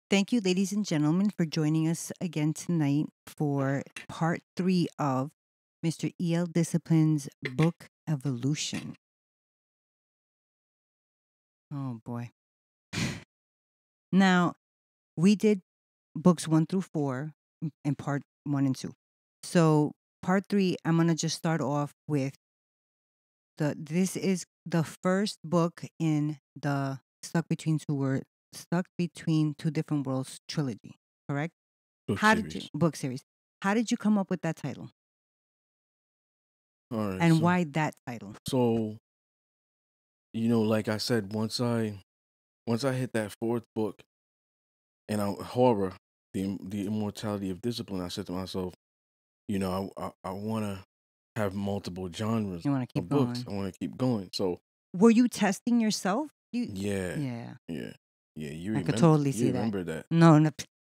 Thank you, ladies and gentlemen, for joining us again tonight for part 3 of Mr. E.L. Discipline's book Evolution. Oh boy. Now, we did books 1 through 4 in part 1 and 2. So, part 3, I'm going to just start off with this is the first book in the Stuck Between Two Different Worlds trilogy, correct? Book series. Book series. How did you come up with that title? All right. And why that title? So, like I said, once I hit that fourth book and horror, the immortality of discipline, I said to myself, I want to have multiple genres You want to keep of books. going. I want to keep going. So, Were you testing yourself? yeah, Yeah. yeah. You I remember? could totally You see that. remember that? No,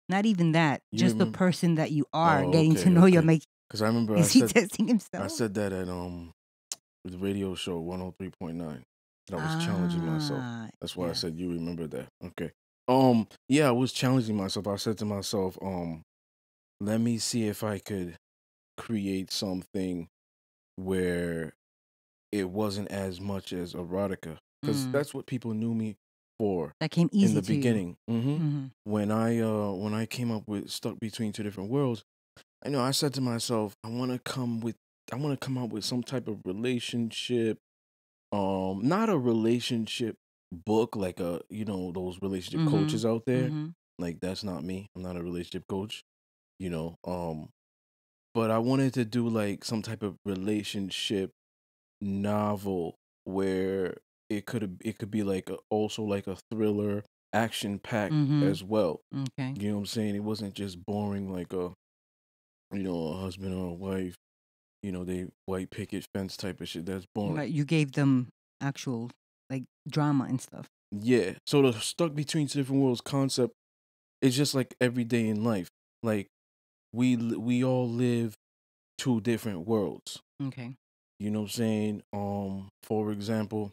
not even that. You Just the remember? person that you are, Oh, getting to okay, know your okay. make. Because I remember Is he testing himself? I said that at the radio show 103.9. That I was challenging myself. That's why I said you remember that. Okay. Yeah, I was challenging myself. I said to myself, let me see if I could create something where it wasn't as much as erotica. Because that's what people knew me for That came easy in the to you. beginning. Mm-hmm. When I came up with Stuck Between Two Different Worlds, I said to myself, I want to come up with some type of relationship, not a relationship book like those relationship coaches out there. Mm-hmm. Like that's not me. I'm not a relationship coach, you know. But I wanted to do like some type of relationship novel where it could be like also like a thriller, action packed as well. Okay. You know what I'm saying? It wasn't just boring like a husband or a wife. They white picket fence type of shit. That's boring. Right. You gave them actual like drama and stuff. Yeah. So the Stuck Between Two Different Worlds concept is just like every day in life. Like we all live two different worlds. Okay. You know what I'm saying? For example,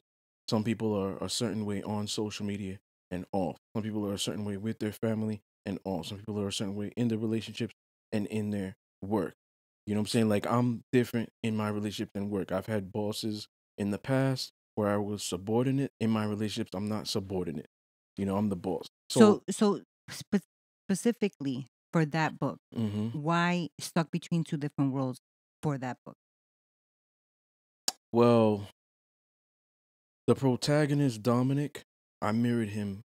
some people are a certain way on social media and off. Some people are a certain way with their family and off. Some people are a certain way in their relationships and in their work. You know what I'm saying? Like I'm different in my relationship than work. I've had bosses in the past where I was subordinate. In my relationships, I'm not subordinate. I'm the boss. So specifically for that book, hmm why Stuck Between Two Different Worlds for that book? well, the protagonist Dominic, I mirrored him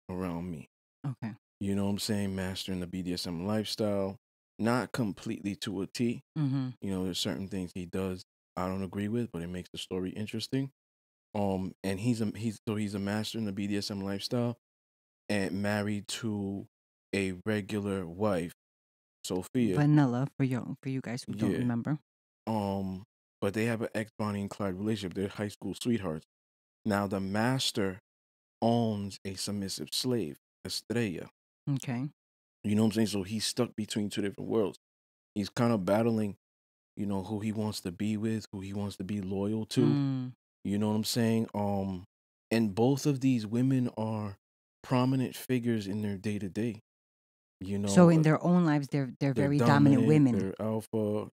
around me. Okay. You know what I'm saying? Mastering the BDSM lifestyle, not completely to a T. Mm-hmm. There's certain things he does I don't agree with, but it makes the story interesting. And he's a master in the BDSM lifestyle and married to a regular wife, Sophia. Vanilla for you guys who don't Yeah. remember. Um, but they have an ex Bonnie and Clyde relationship. They're high school sweethearts. Now the master owns a submissive slave, Estrella. Okay. You know what I'm saying? So he's stuck between two different worlds. He's kind of battling, who he wants to be with, who he wants to be loyal to. Mm. You know what I'm saying? And both of these women are prominent figures in their day to day. So in their own lives, they're they're very dominant women. they're alpha,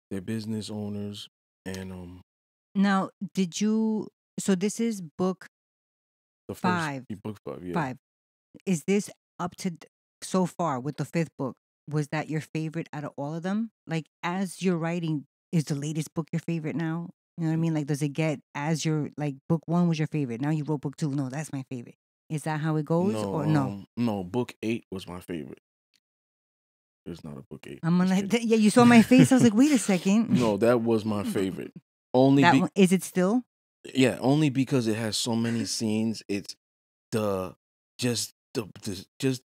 they're business owners, and Now, so this is book the first 5. book 5, yeah. 5. Is this up to so far with the 5th book? Was that your favorite out of all of them? Like as you're writing, is the latest book your favorite now? You know what I mean? Like does it get as your like book 1 was your favorite? Now you wrote book 2. No, that's my favorite. Is that how it goes or no? No, book 8 was my favorite. There's not a book 8. I'm Just gonna kidding. yeah, you saw my face. I was like, wait a second. No, that was my favorite. Only That one, is it still? Yeah, only because it has so many scenes. It's the just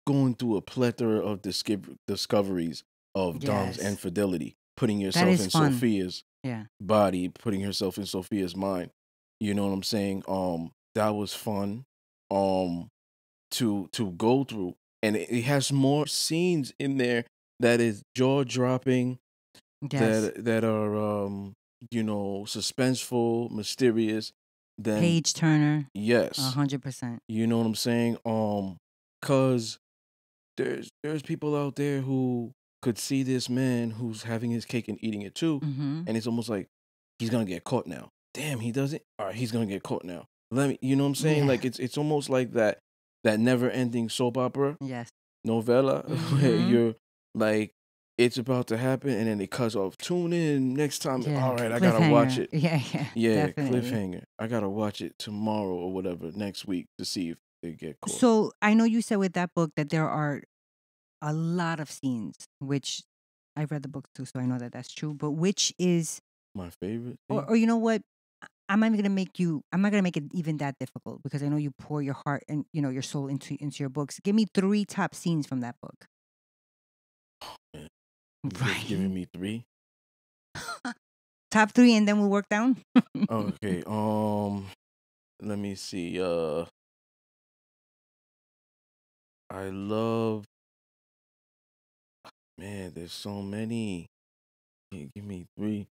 going through a plethora of discoveries of Dom's Yes. infidelity, putting That yourself is in fun. Sophia's Yeah. body, putting herself in Sophia's mind. You know what I'm saying? That was fun. To go through, and it has more scenes in there that is jaw dropping, Yes. that are suspenseful, mysterious. Then Page Turner. yes, 100%. you know what I'm saying. Cause there's people out there who could see this man who's having his cake and eating it too, Mm-hmm. and it's almost like he's gonna get caught now. Damn, he doesn't. All right, he's gonna get caught now. Let me, you know what I'm saying? Yeah. Like it's almost like that never ending soap opera Yes. novella where Mm-hmm. you're like, it's about to happen, and then it cuts off. Tune in next time. Yeah. All right, I gotta watch Cliffhanger. it. Yeah. Yeah. Yeah, Definitely. cliffhanger. I gotta watch it tomorrow or whatever next week to see if they get caught. So I know you said with that book that there are a lot of scenes, which I've read the book too, so I know that that's true. But which is, My favorite or, thing. or you know what? I'm not even gonna make you. I'm not gonna make it even that difficult because I know you pour your heart and your soul into your books. Give me 3 top scenes from that book. Man, you just giving Right. me 3. Top 3, and then we'll work down. Okay. Let me see. I love. Man, there's so many. Give me 3.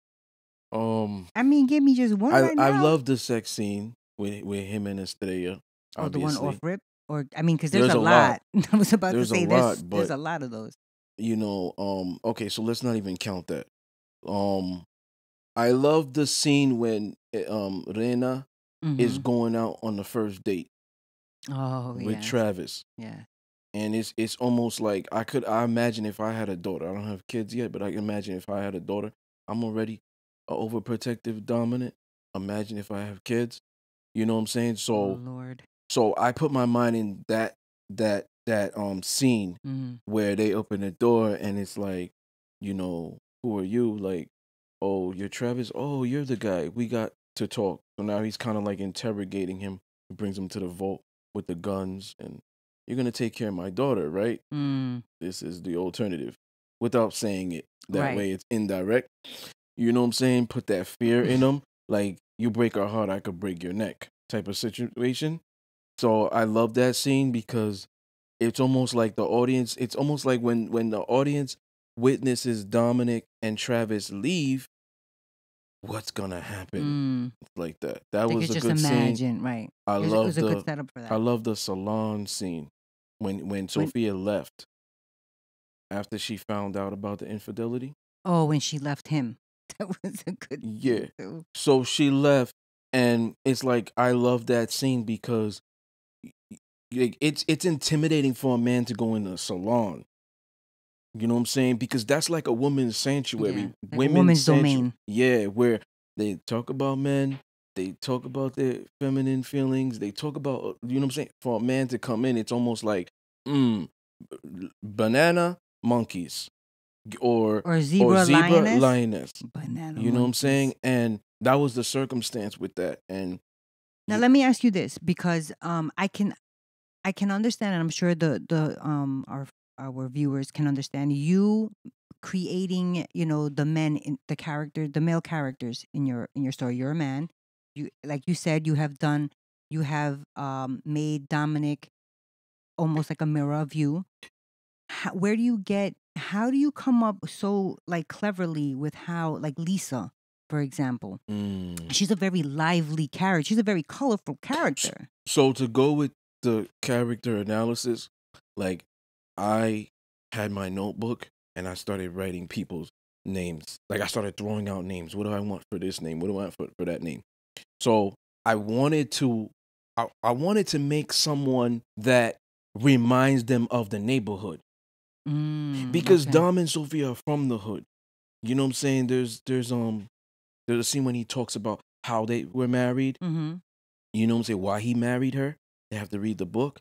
Um, I mean, give me just one right I now. love the sex scene with him and Estrella. Oh, the one off Obviously, rip, or I mean, because there's there's a a lot. lot. I was about to There's a say lot, there's but a lot of those. Okay, so let's not even count that. Um, I love the scene when Rena is Mm-hmm. going out on the first date Oh with yes, Travis. yeah. And it's almost like I imagine if I had a daughter. I don't have kids yet, but I can imagine if I had a daughter. I'm already a overprotective dominant. Imagine if I have kids. You know what I'm saying? Oh So Lord. so I put my mind in that scene Mm-hmm. where they open the door and it's like, who are you? Like, oh, you're Travis. Oh, you're the guy. We got to talk. So now he's kind of like interrogating him. He brings him to the vault with the guns, and you're gonna take care of my daughter, right? Mm, This is the alternative. Without saying it that right. way, it's indirect. You know what I'm saying? Put that fear in them. Like, you break our heart, I could break your neck type of situation. So I love that scene because it's almost like the audience, it's almost like when the audience witnesses Dominic and Travis leave, what's gonna happen? Mm. Like that. That They was could a just good scene. imagine, right? I It love was a good the setup for I that. love the salon scene when When Sophia left after she found out about the infidelity. when she left him, that was a good Yeah. scene too. So she left, and it's like I love that scene because like it's intimidating for a man to go in a salon. You know what I'm saying? Because that's like a woman's Yeah, sanctuary, like a women's woman's sanctuary. domain. Yeah, where they talk about men, they talk about their feminine feelings, they talk about, you know what I'm saying? For a man to come in, it's almost like, mm, banana monkeys or Or or zebra zebra lioness, lioness. banana You know what I'm monkeys. saying? And that was the circumstance with that. And Now you, let me ask you this because I can understand, and I'm sure the our viewers can understand you creating, the men in the male characters in your story. You're a man. You, like you said, you have made Dominic almost like a mirror of you. How do you come up so like cleverly with how, like Lisa, for example, mm. she's a very lively character. She's a very colorful S- character. So to go with the character analysis, like I had my notebook and I started writing people's names. Like I started throwing out names. What do I want for this name? What do I want for that name? So I wanted to I wanted to make someone that reminds them of the neighborhood. Because Okay. Dom and Sophia are from the hood. You know what I'm saying? There's a scene when he talks about how they were married. Mm-hmm. You know what I'm saying? Why he married her. They have to read the book.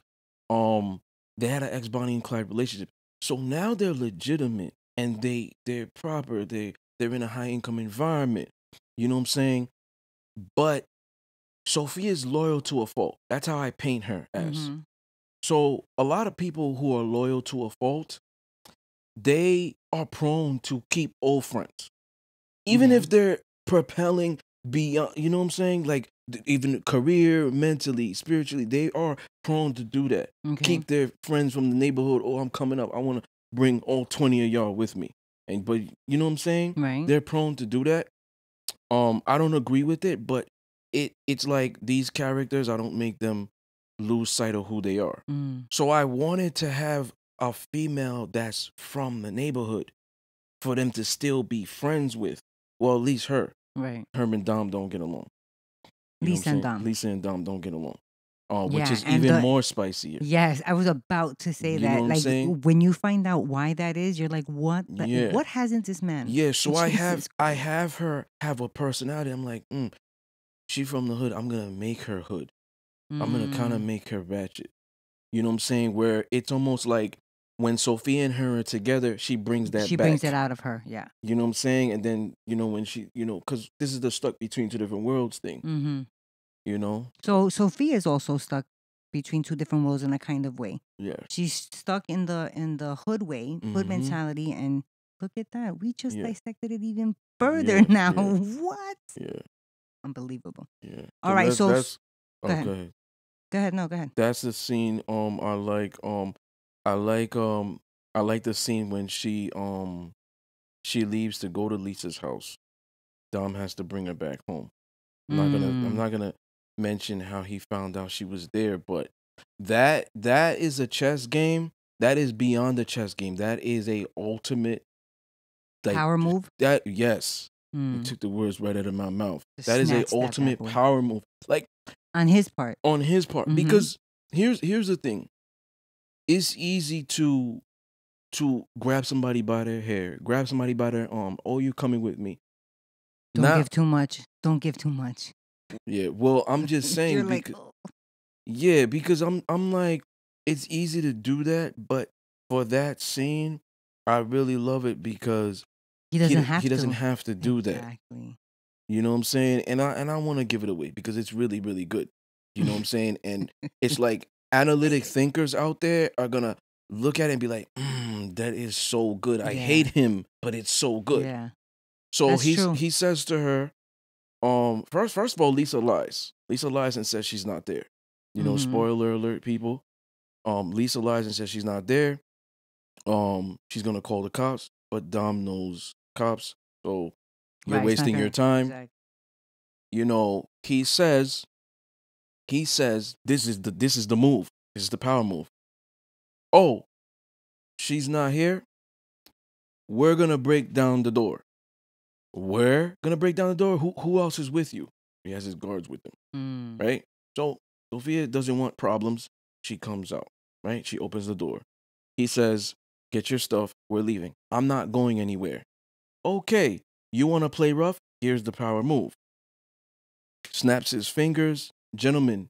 They had an ex Bonnie and Clyde relationship. So now they're legitimate and they're proper. They're in a high income environment. You know what I'm saying? But Sophia is loyal to a fault. That's how I paint her as. Mm-hmm. So a lot of people who are loyal to a fault, they are prone to keep old friends. Even Yeah. if they're propelling beyond, you know what I'm saying? Like even career, mentally, spiritually, they are prone to do that. Okay. Keep their friends from the neighborhood. Oh, I'm coming up. I want to bring all 20 of y'all with me. But you know what I'm saying? Right. They're prone to do that. I don't agree with it, but it's like these characters, I don't make them lose sight of who they are. Mm. So I wanted to have a female that's from the neighborhood for them to still be friends with. Well, at least her. Right. Her and Dom don't get along. You know what Lisa I'm and saying? Dom. Lisa and Dom don't get along. Which Yeah, is and even more spicier. yes, I was about to say You know that. what I'm Like saying? when you find out why that is, you're like, Yeah. what hasn't this man? Yeah, so I Jesus have her have a personality. I'm like, she from the hood. I'm gonna make her hood. I'm gonna kind of Mm. make her ratchet. You know what I'm saying? Where it's almost like when Sophia and her are together, she brings that She back. brings it out of her. Yeah. You know what I'm saying? And then, when she, because this is the stuck between two different worlds thing, Mm-hmm. you know? So Sophia is also stuck between two different worlds in a kind of way. Yeah. She's stuck in the hood way, hood Mhm. mentality, and look at that. We just Yeah. dissected it even further Yeah, now. yeah. What? Yeah. Unbelievable. Yeah. All right, so that's go ahead. go ahead. Go ahead. No, go ahead. That's the scene I like I like I like the scene when she leaves to go to Lisa's house. Dom has to bring her back home. I'm not gonna mention how he found out she was there, but that is a chess game. That is beyond a chess game. That is a ultimate, like, Power move. that. Yes, you Mm. took the words right out of my mouth. Just That is a snatch that bad ultimate boy. power move, like On his part. on his part. Mhm. Because here's the thing. It's easy to grab somebody by their hair, grab somebody by their arm. Oh, you coming with me? Don't give too much. Don't give too much. Yeah. Well, I'm just saying. You're like, because, oh. yeah, because I'm like, it's easy to do that, but for that scene, I really love it because He doesn't have he doesn't to. have to do that. Exactly. You know what I'm saying? And I want to give it away because it's really, really good. You know what I'm saying? And it's like analytic thinkers out there are gonna look at it and be like, that is so good. I hate him, but it's so good. Yeah. So That's true. he says to her, first of all, Lisa lies. Lisa lies and says she's not there. You know, Mhm. spoiler alert, people. Lisa lies and says she's not there. She's gonna call the cops, but Dom knows cops, so you're Right, it's not wasting your gonna- time. Exactly. You know, he says this is the move. This is the power move. Oh, she's not here. We're gonna break down the door. We're gonna break down the door. Who else is with you? He has his guards with him, Mm. right? So Sophia doesn't want problems. She comes out, right? She opens the door. He says, "Get your stuff. We're leaving. I'm not going anywhere." Okay, you want to play rough? Here's the power move. Snaps his fingers. Gentlemen.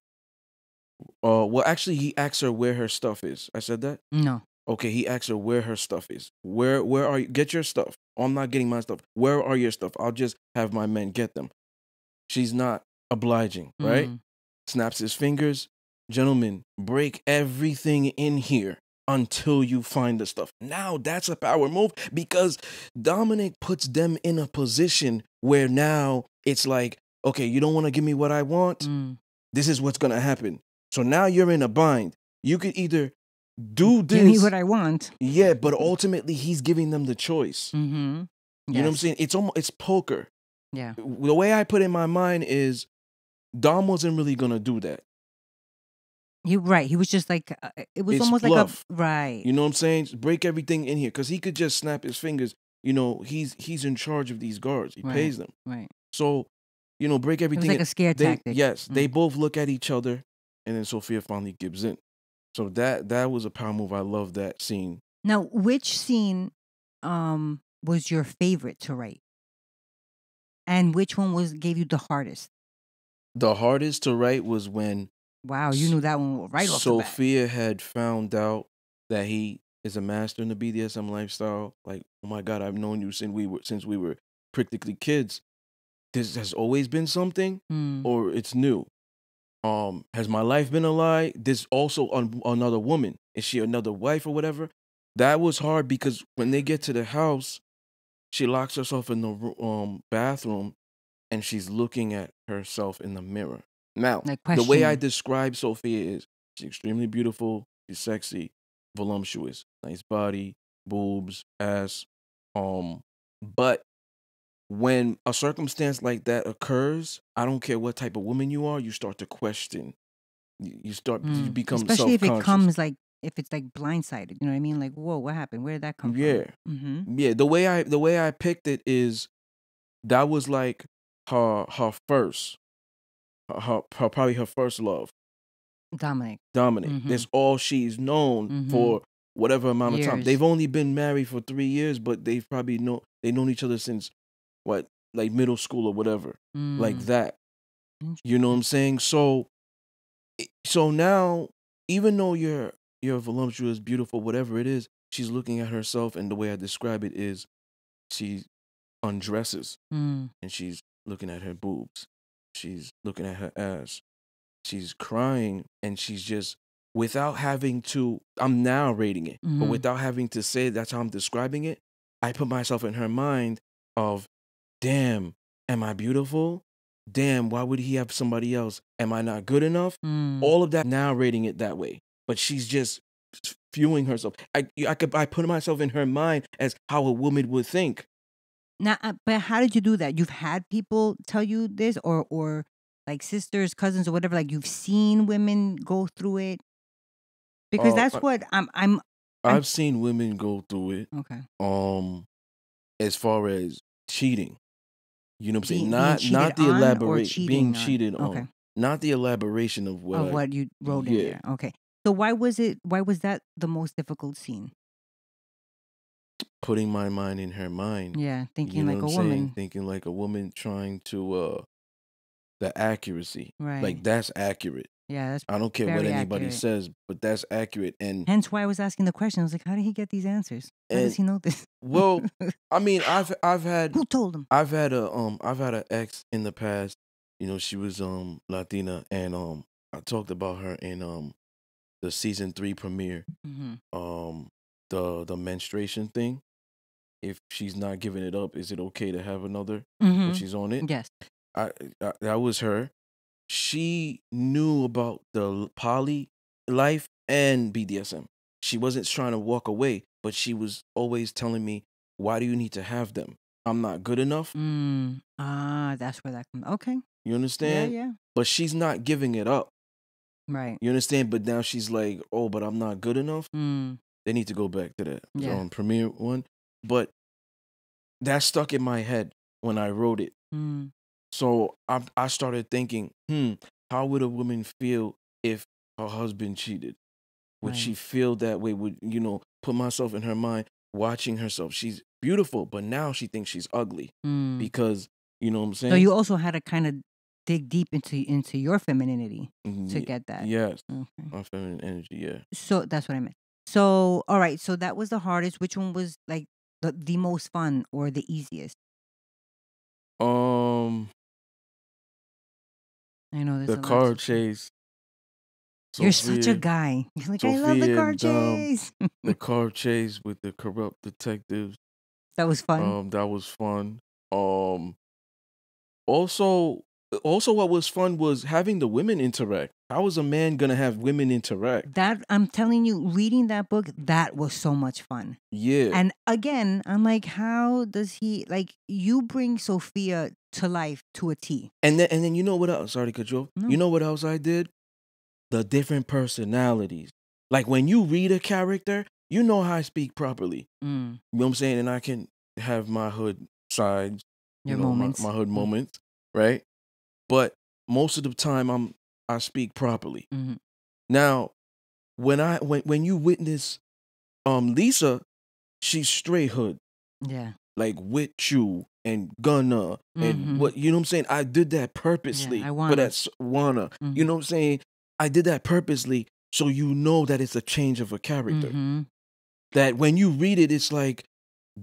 Well, actually, he asks her where her stuff is. I said that? No. Okay, he asks her where her stuff is. Where are you? Get your stuff. I'm not getting my stuff. Where are your stuff? I'll just have my men get them. She's not obliging, right? Mm. Snaps his fingers. Gentlemen, break everything in here until you find the stuff. Now that's a power move because Dominic puts them in a position where now it's like, okay, you don't want to give me what I want. Mm. This is what's going to happen. So now you're in a bind. You could either do this. Give me what I want. Yeah, but ultimately he's giving them the choice. Mm-hmm. You know what I'm saying? It's poker. Yeah. The way I put it in my mind is Dom wasn't really gonna do that. He was just like it was It's almost bluff. like a right. You know what I'm saying? Just break everything in here because he could just snap his fingers. You know, he's in charge of these guards. He pays them. Right. So, break It everything. was like a scare tactic. Yes, they both look at each other, and then Sophia finally gives in. So that was a power move. I love that scene. Now, which scene was your favorite to write? And which one gave you the hardest? The hardest to write was when Wow, you knew that one right off the bat. Sophia had found out that he is a master in the BDSM lifestyle. Like, oh my God, I've known you since we were practically kids. This has always been something, or it's new. Has my life been a lie? This also another woman. Is she another wife or whatever? That was hard because when they get to the house, she locks herself in the bathroom and she's looking at herself in the mirror. Now, Like the way I questioning. describe Sophia is she's extremely beautiful, she's sexy, voluptuous, nice body, boobs, ass. But when a circumstance like that occurs, I don't care what type of woman you are, you start to question. You become Especially if it self-conscious. comes like if it's like blindsided. You know what I mean? Like, whoa, what happened? Where did that come from? Yeah. Mm-hmm. Yeah. The way I picked it is that was like her first, probably her first love. Dominic. Dominic. Mm-hmm. That's all she's known Mm-hmm. for whatever amount of time. Years. They've only been married for 3 years, but they've probably known each other since what, like middle school or whatever. Like that. You know what I'm saying? So now, even though you're voluptuous, beautiful, whatever it is, she's looking at herself, and the way I describe it is she undresses Mm. and she's looking at her boobs. She's looking at her ass. She's crying, and she's just, without having to, I'm narrating it, but Mhm. without having to say that's how I'm describing it, I put myself in her mind of, damn, am I beautiful? Damn, why would he have somebody else? Am I not good enough? Mm. All of that, narrating it that way. But she's just viewing herself. I put myself in her mind as how a woman would think. Now, but how did you do that? You've had people tell you this, or like sisters, cousins, or whatever. Like you've seen women go through it, because that's what I'm I've seen women go through it. okay. As far as cheating, you know what I'm saying? Being cheated Not the on or being cheating on? cheated Okay. on. Not the elaboration of Of what you wrote in yeah. there. Okay. So why was that the most difficult scene? Putting my mind in her mind. Yeah, You thinking know like what a I'm saying? woman. Thinking like a woman, trying to the accuracy. Right. Like, that's accurate. Yeah, that's I don't care what very anybody accurate. says, but that's accurate. And Hence why I was asking the question. I was like, how did he get these answers? How does and he know this? well, I mean, I've had Who told him? I've had an ex in the past. You know, she was Latina, and I talked about her in the season 3 premiere. Mm-hmm. The menstruation thing. If she's not giving it up, is it okay to have another Mm-hmm. when she's on it? Yes. I that was her. She knew about the poly life and BDSM. She wasn't trying to walk away, but she was always telling me, "Why do you need to have them? I'm not good enough." That's where that comes. Okay. You understand? Yeah. But she's not giving it up. Right. You understand? But now she's like, "Oh, but I'm not good enough." They need to go back to that Yeah. premiere one. But that stuck in my head when I wrote it. So I started thinking, how would a woman feel if her husband cheated? Would she Right. feel that way? Would, put myself in her mind, watching herself. She's beautiful, but now she thinks she's ugly because, you know what I'm So saying? you also had to kind of dig deep into your femininity to get that. Yes. Okay. My feminine energy, yeah. So that's what I meant. So all right. So that was the hardest. Which one was like the most fun or the easiest? I know there's The a lot. car chase. You're such a Sophia- guy. You're like, I love the Sophia car and Dom, chase. the car chase with the corrupt detectives. That was fun. That was fun. Also, what was fun was having the women interact. How is a man gonna have women interact? That I'm telling you, reading that book, that was so much fun. Yeah. And again, I'm like, how does he like you bring Sophia to life to a T? And then you know what else? Sorry to cut you off. No. You know what else I did? The different personalities. Like when you read a character, you know how I speak properly. You know what I'm saying? And I can have my hood sides, Your moments. my hood moments, right? But most of the time I speak properly. Now, when you witness Lisa, she's straight hood. Yeah. Like with you and gonna and what, you know what I'm saying? I did that purposely I for wanna. that wanna. You know what I'm saying? I did that purposely so you know that it's a change of a character. That when you read it, it's like,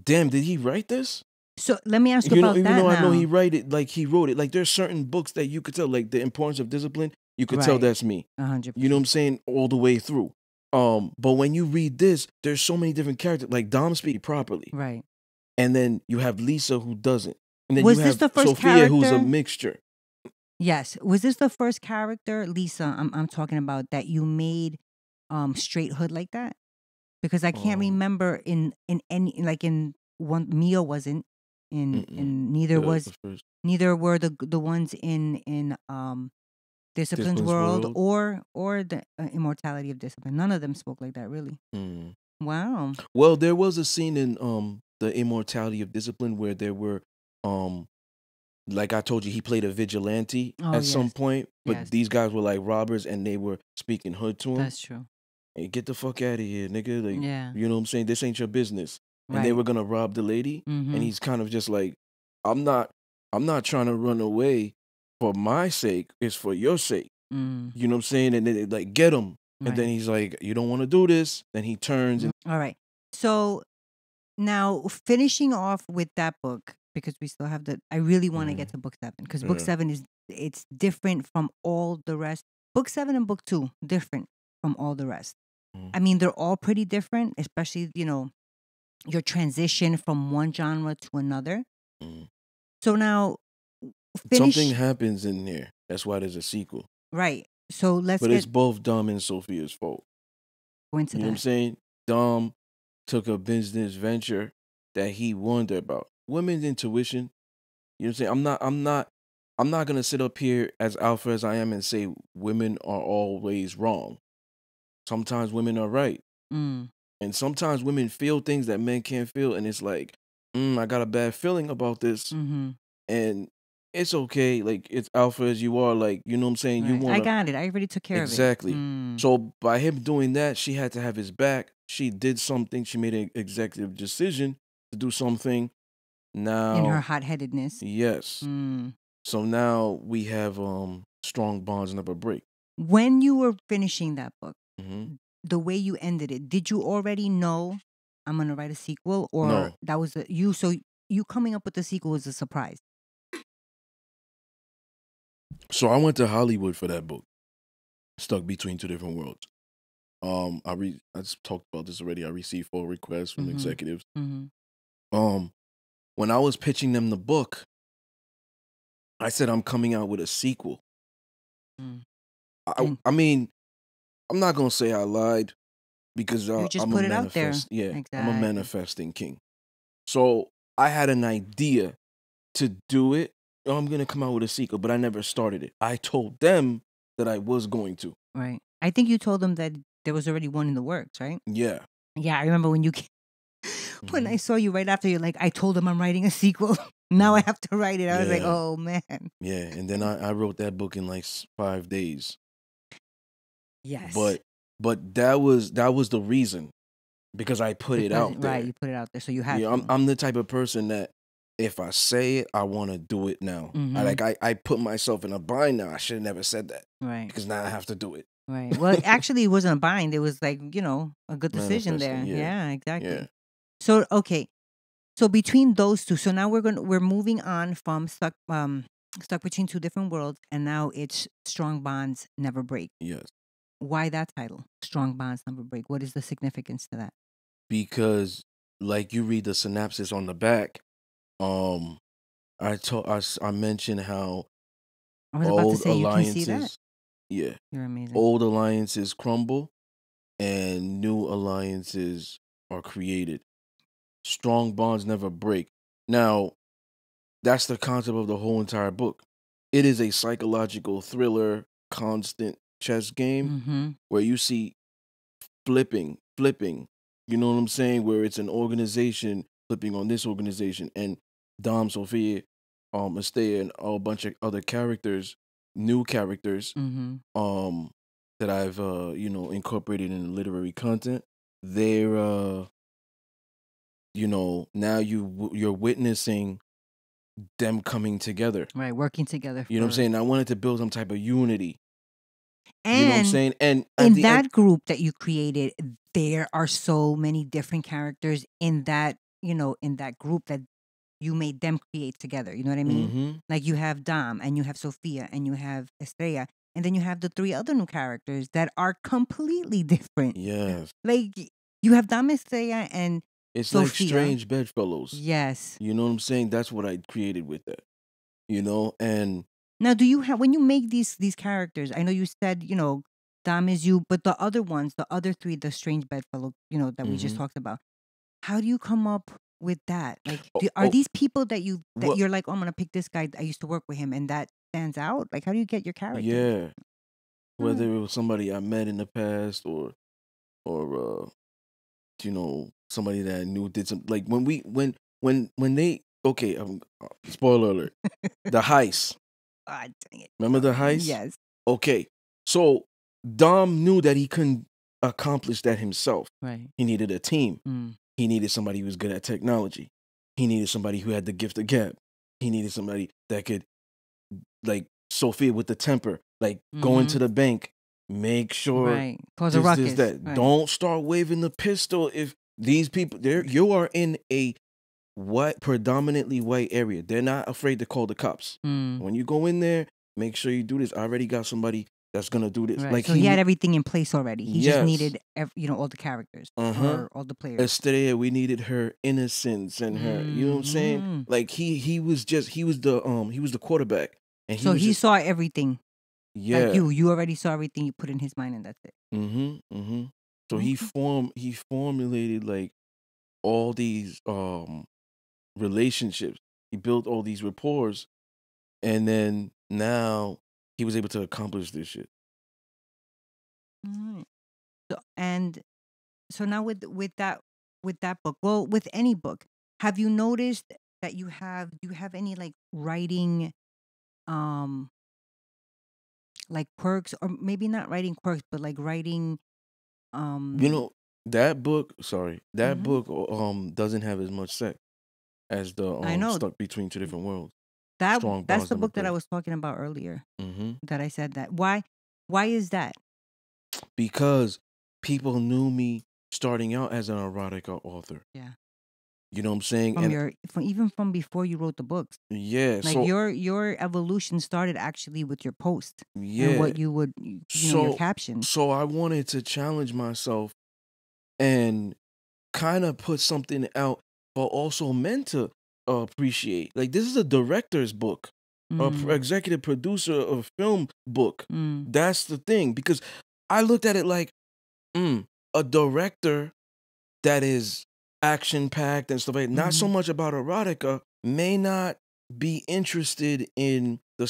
damn, did he write this? So let me ask you about that now. I know he wrote it. Like he wrote it. Like there's certain books that you could tell, like The Importance of Discipline. You could tell Right. that's me. 100%. You know what I'm saying? All the way through. But when you read this, there's so many different characters. Like Dom speak properly, Right. and then you have Lisa who doesn't, and then Was you this have the first Sophia who's a character? mixture. Yes. Was this the first character, Lisa, I'm talking about, that you made straight hood like that? Because I can't remember in any, like in one, Mia wasn't in, Mm-mm. and neither Yeah, was the first. neither were the ones in Discipline's Discipline's World World. or the Immortality of Discipline. None of them spoke like that, really. Mm. Wow. Well, there was a scene in the Immortality of Discipline where there were like I told you, he played a vigilante Oh, at some yes. point, but Yes. these guys were like robbers and they were speaking hood to him. That's true. Hey, get the fuck out of here, nigga. Like, Yeah. you know what I'm saying? This ain't your business. And they Right. were gonna rob the lady, and Mm-hmm. he's kind of just like, I'm not trying to run away for my sake. It's for your sake. Mm. You know what I'm saying? And then they like get him. And then Right. he's like, you don't want to do this. Then he turns and All right. So now finishing off with that book, because we still have I really want to get to book 7, because book Yeah. 7 it's different from all the rest. Book 7 and book 2 different from all the rest. Mhm. I mean, they're all pretty different, especially, your transition from one genre to another. Mhm. So now Something happens in there. That's why there's a sequel. Right. So let's But it's get both Dom and Sophia's fault. go into You know what I'm that. saying? Dom took a business venture that he warned her about. Women's intuition. You know what I'm saying? I'm not gonna sit up here as alpha as I am and say women are always wrong. Sometimes women are right. Mm. And sometimes women feel things that men can't feel, and it's like, I got a bad feeling about this. Mm-hmm. And it's okay, like it's alpha as you are, like, you know what I'm saying? You Right. I wanna got it. I already took care exactly. of it. Mm. So by him doing that, she had to have his back. She did something. She made an executive decision to do something. Now, In her hot-headedness. yes. Mm. So now we have strong bonds never break. When you were finishing that book, Mm-hmm. the way you ended it, did you already know I'm gonna write a sequel, or No. that was you? So you coming up with the sequel was a surprise. So I went to Hollywood for that book. Stuck between two different worlds. I just talked about this already. I received 4 requests from executives. Mm-hmm. When I was pitching them the book, I said I'm coming out with a sequel. Mm. I mean, I'm not gonna say I lied because You just I'm put a it out there. manifest. Yeah, I'm a Exactly. manifesting king. So I had an idea to do it. I'm gonna come out with a sequel, but I never started it. I told them that I was going to. Right. I think you told them that there was already one in the works, right? Yeah. Yeah, I remember when when I saw you right after, you're like, I told them I'm writing a sequel. Now I have to write it. I was like, Yeah. oh man. Yeah, and then I wrote that book in like 5 days. Yes. But that was the reason, because I put it out there. Right, you put it out there, so you had Yeah, to. I'm the type of person that if I say it, I want to do it now. I put myself in a bind now. I should have never said that Right. because now I have to do it. Right. Well, actually, it wasn't a bind. It was like, a good decision there. Manifesting, yeah. Yeah, exactly. Yeah. So, okay. So between those two, so now we're moving on from stuck between two different worlds, and now it's Strong Bonds Never Break. Yes. Why that title? Strong Bonds Never Break. What is the significance to that? Because like you read the synopsis on the back, I mentioned how I was about to old say you can see that. alliances, yeah, You're amazing. old alliances crumble and new alliances are created. Strong bonds never break. Now, that's the concept of the whole entire book. It is a psychological thriller, constant chess game Mm-hmm. where you see flipping. You know what I'm saying? Where it's an organization flipping on this organization, and Dom, Sophia, Astea, and a bunch of other characters, new characters, Mm-hmm. that I've incorporated in the literary content. They're now you're witnessing them coming together. Right, working together. You know what I'm saying? I wanted to build some type of unity. And You know what I'm saying? And at in the that end, group that you created, there are so many different characters in that, in that group that you made them create together. You know what I mean? Mhm. Like you have Dom and you have Sophia and you have Estrella. And then you have the 3 other new characters that are completely different. Yes. Like you have Dom, Estrella, and It's like Sophia. strange bedfellows. Yes. You know what I'm saying? That's what I created with that. And Now, do you have, when you make these characters, I know you said, Dom is you, but the other ones, the other 3, the strange bedfellow, that we just Mhm. talked about, how do you come up with that? Like, Oh, are oh, these people that well, you're like, oh, I'm gonna pick this guy, I used to work with him, and that stands out? Like, how do you get your characters? yeah. whether it was somebody I met in the past or you know, somebody that I knew did some, like when they, okay, spoiler alert, the heist. Ah, dang it. Remember the Okay. heist? Yes. Okay, so Dom knew that he couldn't accomplish that himself. Right. He needed a team. Mm. He needed somebody who was good at technology. He needed somebody who had the gift of gab. He needed somebody that could, like Sophia with the temper, like go into the bank, make sure Right. Cause a ruckus. that. Right. Don't start waving the pistol if these people there. You are in a predominantly white area. They're not afraid to call the cops. Mm. When you go in there, make sure you do this. I already got somebody that's gonna do this. Right. Like So he had everything in place already. He just Yes. needed, all the characters or all the players. Estrella, we needed her innocence and her, you know what I'm saying? Like he was the quarterback, and So was he just, saw everything. yeah. Like you already saw everything you put in his mind, and that's it. So Okay. he formulated like all these relationships. He built all these rapports, and then now he was able to accomplish this shit. Alright. So now with that book, well, with any book, have you noticed that do you have any like writing um like quirks, or maybe not writing quirks, but like writing You know, that book, Mhm. book doesn't have as much sex as the I know Stuck Between Two Different Worlds. that Strong that's bonds the never book that I break. was talking about earlier, Mm-hmm. that I said that. Why is that? Because people knew me starting out as an erotica author. Yeah. You know what I'm saying? From And even from before you wrote the books. yeah, Like so your evolution started actually with your post and yeah, what you would your captions. so I wanted to challenge myself and kind of put something out for also men to appreciate. Like this is a director's book, Mm, executive producer of film book. mm, That's the thing, because I looked at it like, a director that is action packed and stuff like that, not so mhm. much about erotica, may not be interested in the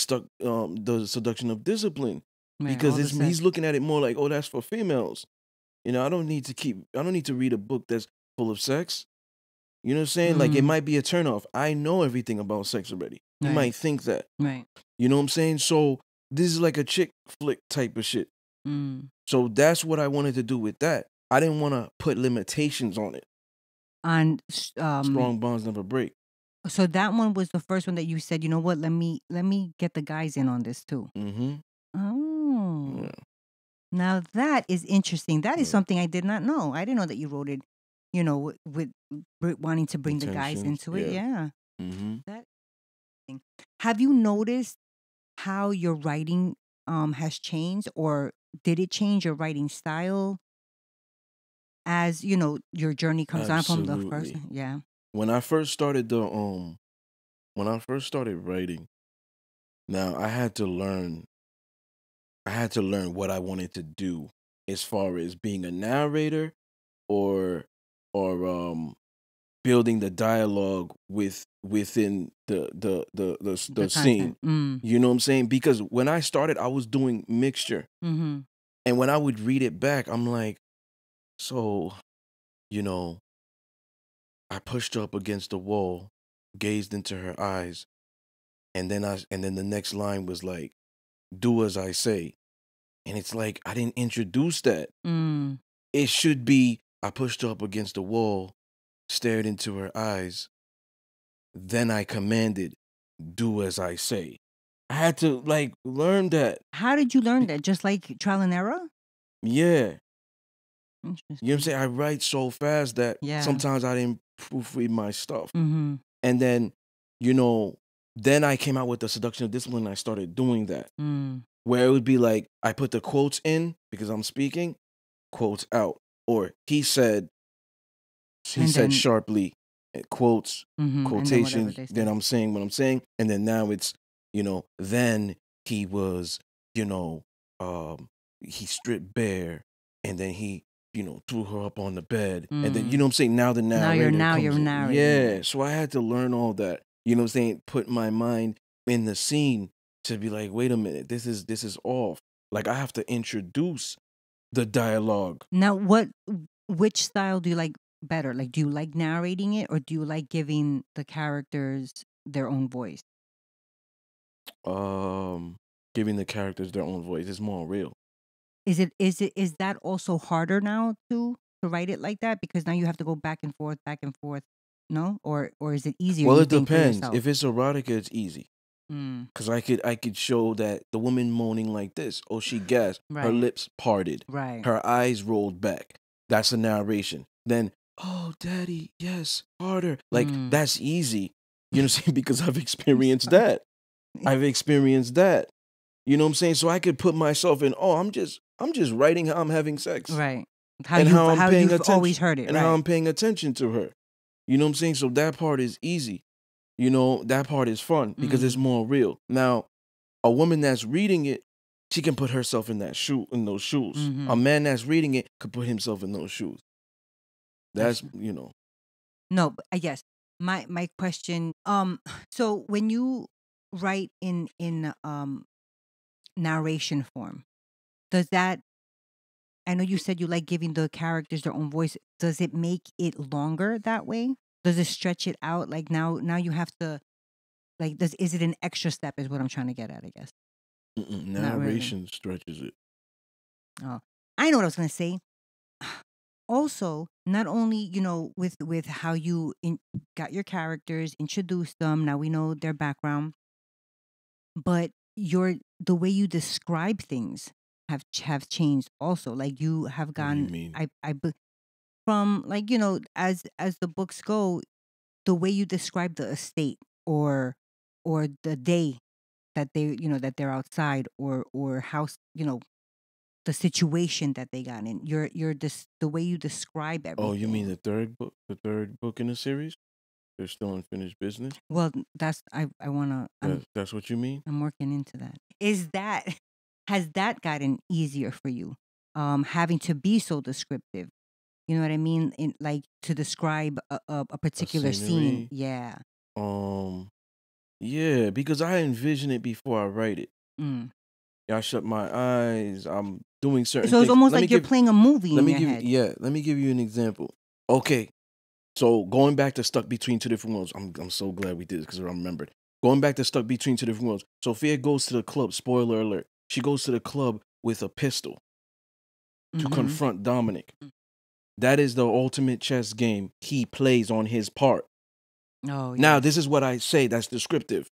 seduction of discipline, Right, because all the sex. he's looking at it more like, oh, that's for females. You know, I don't need to read a book that's full of sex. You know what I'm saying? Like it Mm, might be a turnoff. I know everything about sex already. You right, might think that. right. You know what I'm saying? So this is like a chick flick type of shit. Mm. So that's what I wanted to do with that. I didn't want to put limitations on it. And Strong bonds never break. so that one was the first one that you said, you know what, let me get the guys in on this too. Mm-hmm. Oh. Yeah. Now that is interesting. That is Yeah. something I did not know. I didn't know that you wrote it, with wanting to bring the guys Intentions. into it. Yeah. Yeah. Mm-hmm. That thing. Have you noticed how your writing has changed, or did it change your writing style as, your journey comes on from the first? Absolutely. Yeah. When I first started when I first started writing, now I had to learn what I wanted to do as far as being a narrator or or building the dialogue within The the scene. content. Mm. You know what I'm saying? Because when I started, I was doing mixture. Mhm. And when I would read it back, I'm like, so, you know, I pushed her up against the wall, gazed into her eyes, and then the next line was like, do as I say. And it's like I didn't introduce that. Mm. It should be, I pushed her up against the wall, stared into her eyes, then I commanded, do as I say. I had to like learn that. How did you learn that? Just like trial and error? Yeah. You know what I'm Interesting. saying? I write so fast that Yeah. sometimes I didn't proofread my stuff. Mhm. And then, you know, then I came out with the Seduction of Discipline and I started doing that. Mm. Where it would be like, I put the quotes in because I'm speaking, quotes out. Or he said And then sharply, quotes, and then whatever quotations, they then say. I'm saying what I'm saying. And then now it's, then he was, you know, he stripped bare and then he, threw her up on the bed. And then, you Mm. know what I'm saying? Now the narrator Now comes you're in. narrating Yeah. it. So I had to learn all that. You know what I'm saying? Put my mind in the scene to be like, wait a minute, this is off. Like I have to introduce the dialogue. Now, which style do you like better? Like, do you like narrating it, or do you like giving the characters their own voice? Giving the characters their own voice is more real. Is that also harder now to write it like that, because now you have to go back and forth, no? Or is it easier, Well, you it think, for depends. yourself? If it's erotica, it's easy. Mm, Cause I could show that the woman moaning like this. Oh, she gasped. Her right, lips parted. right. Her eyes rolled back. That's a narration. Then, oh, daddy, yes, harder. Like Mm. that's easy. You know what I'm saying? Because I've I'm experienced sorry. that. I've experienced that. You know what I'm saying? So I could put myself in. Oh, I'm just writing how I'm having sex Right. and How you've always heard it, and how right? I'm paying attention to her. You know what I'm saying? So that part is easy. You know, that part is fun because it's Mm. more real. Now, a woman that's reading it, she can put herself in those shoes. A Mm-hmm. man that's reading it could put himself in those shoes. That's, That's no, but yes. My question. So when you write in narration form, does that? I know you said you like giving the characters their own voice. Does it make it longer that way? Does it stretch it out? Like now you have to, like, is it an extra step? Is what I'm trying to get at, I guess. Not really. narration stretches it. Oh, I know what I was gonna say. Also, not only, with how you got your characters, introduced them, now we know their background, but the way you describe things have changed also. Like, you have What do you gone, mean? from, like, as the books go, the way you describe the estate, or the day that they're outside, or house, the situation that they got in. The way you describe Oh, you mean everything. the third book in the series? They're still unfinished business. Well, that's I wanna That's what you mean? I'm working into that. Is that Has that gotten easier for you? Having to be so descriptive. You know what I mean? In, like, to describe a A particular scene. scenery. Yeah. Um, yeah, because I envision it before I write it. Mm. I shut my eyes. I'm doing certain So it's things. almost like you're playing a movie in your head. Let me give you an example. Okay, so going back to Stuck Between Two Different Worlds, I'm so glad we did this because I remembered. Going back to Stuck Between Two Different Worlds, Sophia goes to the club. Spoiler alert: she goes to the club with a pistol to Mm-hmm. confront Dominic. That is the ultimate chess game he plays on his part. Oh, Now, yes. this is what I say that's descriptive.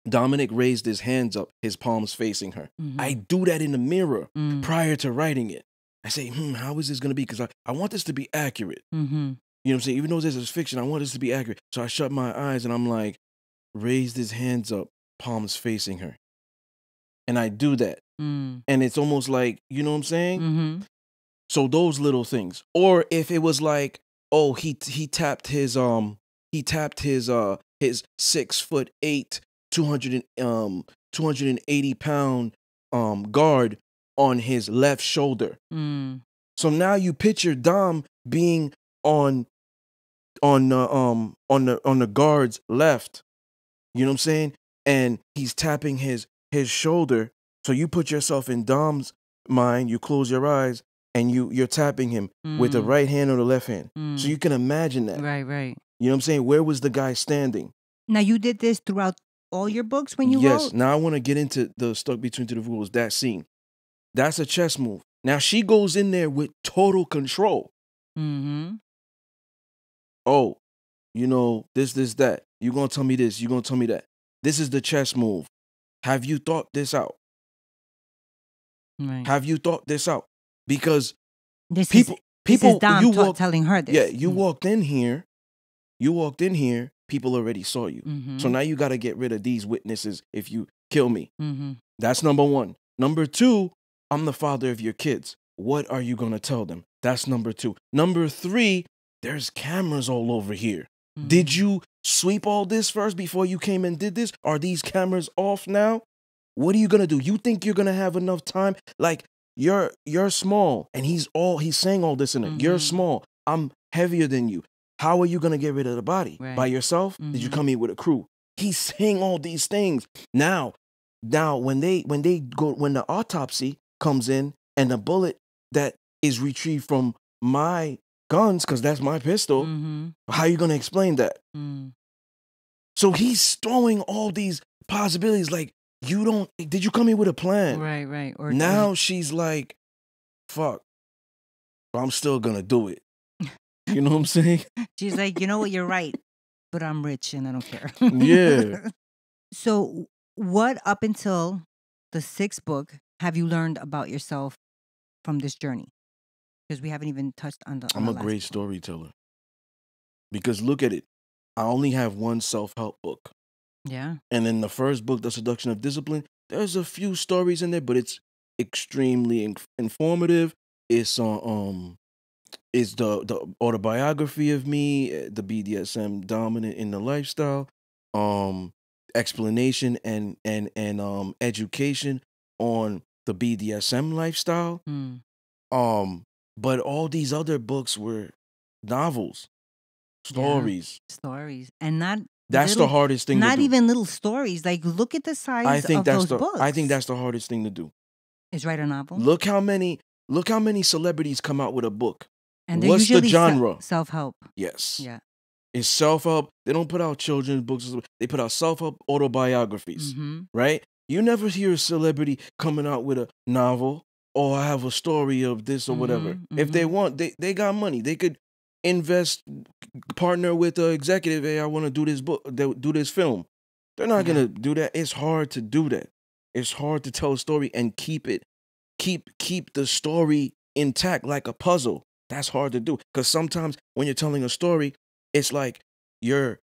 Dominic raised his hands up, his palms facing her. Mm-hmm. I do that in the mirror Mm. prior to writing it. I say, how is this going to be? Because I want this to be accurate. Mm-hmm. You know what I'm saying? Even though this is fiction, I want this to be accurate. So I shut my eyes and I'm like, raised his hands up, palms facing her. And I do that. Mm. And it's almost like, you know what I'm saying? Mm-hmm. So those little things. Or if it was like, oh, he tapped his 6'8", 280 pound guard on his left shoulder. Mm. So now you picture Dom being on the guard's left. You know what I'm saying? And he's tapping his shoulder. So you put yourself in Dom's mind, you close your eyes, and you're tapping him with the Mm. right hand or the left hand. So Mm. you can imagine that. Right, right. You know what I'm saying? Where was the guy standing? Now, you did this throughout all your books when you Yes. wrote? Now I want to get into the Stuck Between Two Different Rules, that scene. That's a chess move. Now she goes in there with total control. Mm-hmm. Oh, this, that. You're going to tell me this. You're going to tell me that. This is the chess move. Have you thought this out? Right. Have you thought this out? Because This people, is Dom telling her this. yeah, you walked in here. People already saw you. Mm-hmm. So now you got to get rid of these witnesses if you kill me. Mm-hmm. That's number one. Number two, I'm the father of your kids. What are you going to tell them? That's number two. Number three, there's cameras all over here. Mm-hmm. Did you sweep all this first before you came and did this? Are these cameras off now? What are you going to do? You think you're going to have enough time? Like, you're small, and he's saying all this in it. Mm-hmm. You're small. I'm heavier than you. How are you going to get rid of the body? Right. By yourself? Mm-hmm. Did you come here with a crew? He's saying all these things. Now, Now, when the autopsy comes in and the bullet that is retrieved from my guns, because that's my pistol, Mm-hmm. how are you gonna explain that? Mm. So he's throwing all these possibilities. Like, did you come here with a plan? Right. Or Now she's like, fuck, I'm still gonna do it. You know what I'm saying? she's like, you know what, you're right, but I'm rich and I don't care. Yeah. So, what up until the 6th book have you learned about yourself from this journey? Because we haven't even touched on the I'm a last great book. storyteller. Because look at it. I only have one self-help book. Yeah. And in the first book, The Seduction of Discipline, there's a few stories in there, but it's extremely informative. It's the autobiography of me, the BDSM dominant in the lifestyle, explanation and education on the BDSM lifestyle. Mm. But all these other books were novels, stories. Yeah. Stories. And not That's the little, hardest thing to not do. even little stories. Like, look at the size of those books. I think that's the hardest thing to do. Is write a novel. Look how many celebrities come out with a book. And they're What's the usually genre? self-help. Yes. Yeah. It's self-help. They don't put out children's books. They put out self-help autobiographies, Mm-hmm. right? You never hear a celebrity coming out with a novel or I have a story of this or whatever. Mm-hmm. If they want, they got money. They could invest, partner with an executive. Hey, I want to do this book, do this film. They're not Yeah. gonna do that. It's hard to do that. It's hard to tell a story and keep the story intact like a puzzle. That's hard to do because sometimes when you're telling a story, it's like you're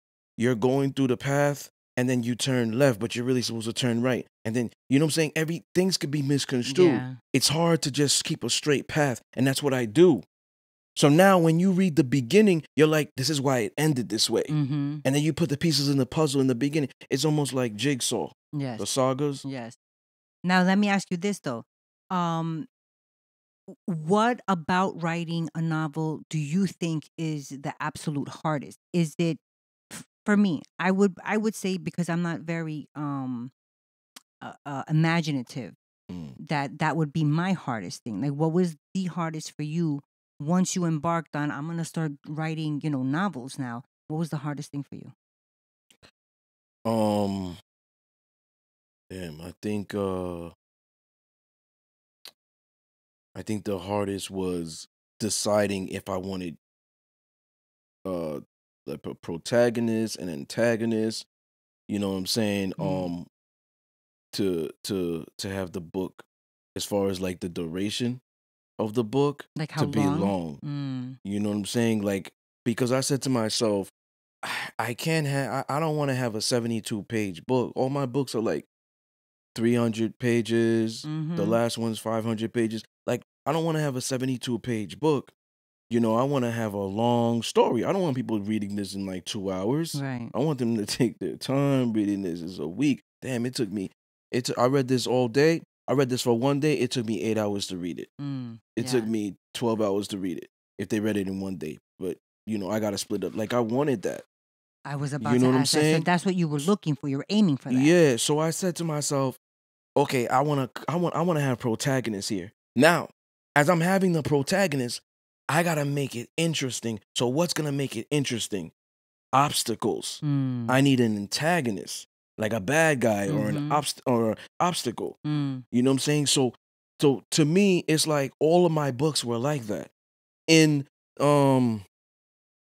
going through the path and then you turn left, but you're really supposed to turn right. And then you know what I'm saying? Things could be misconstrued. Yeah. It's hard to just keep a straight path, and that's what I do. So now when you read the beginning, you're like, this is why it ended this way. Mm-hmm. And then you put the pieces in the puzzle in the beginning. It's almost like Jigsaw. Yes. The sagas. Yes. Now let me ask you this though. What about writing a novel do you think is the absolute hardest? Is it for me? I would say because I'm not very imaginative. Mm. That would be my hardest thing. Like, what was the hardest for you once you embarked on? I'm gonna start writing, novels now. What was the hardest thing for you? Damn, I think the hardest was deciding if I wanted like a protagonist and antagonist, you know what I'm saying? Mm. To have the book as far as like the duration of the book Like how to be long? long. Mm. You know what I'm saying? Like because I said to myself, I can't have I don't want to have a 72-page book. All my books are like 300 pages. The Mm-hmm. last one's 500 pages. Like, I don't want to have a 72-page book. You know, I want to have a long story. I don't want people reading this in like 2 hours. Right. I want them to take their time reading this. It's a week. Damn, it took me. I read this all day. I read this for one day. It took me 8 hours to read it. It took me 12 hours to read it if they read it in one day. But, I got to split up. Like, I wanted that. I was about You to know what I'm ask that. So saying? that's what you were looking for. You were aiming for that. Yeah. So I said to myself, okay, I want to have protagonists here. Now, as I'm having the protagonist, I got to make it interesting. So what's going to make it interesting? Obstacles. Mm. I need an antagonist, like a bad guy or an obstacle. Mm. You know what I'm saying? So to me, it's like all of my books were like that. In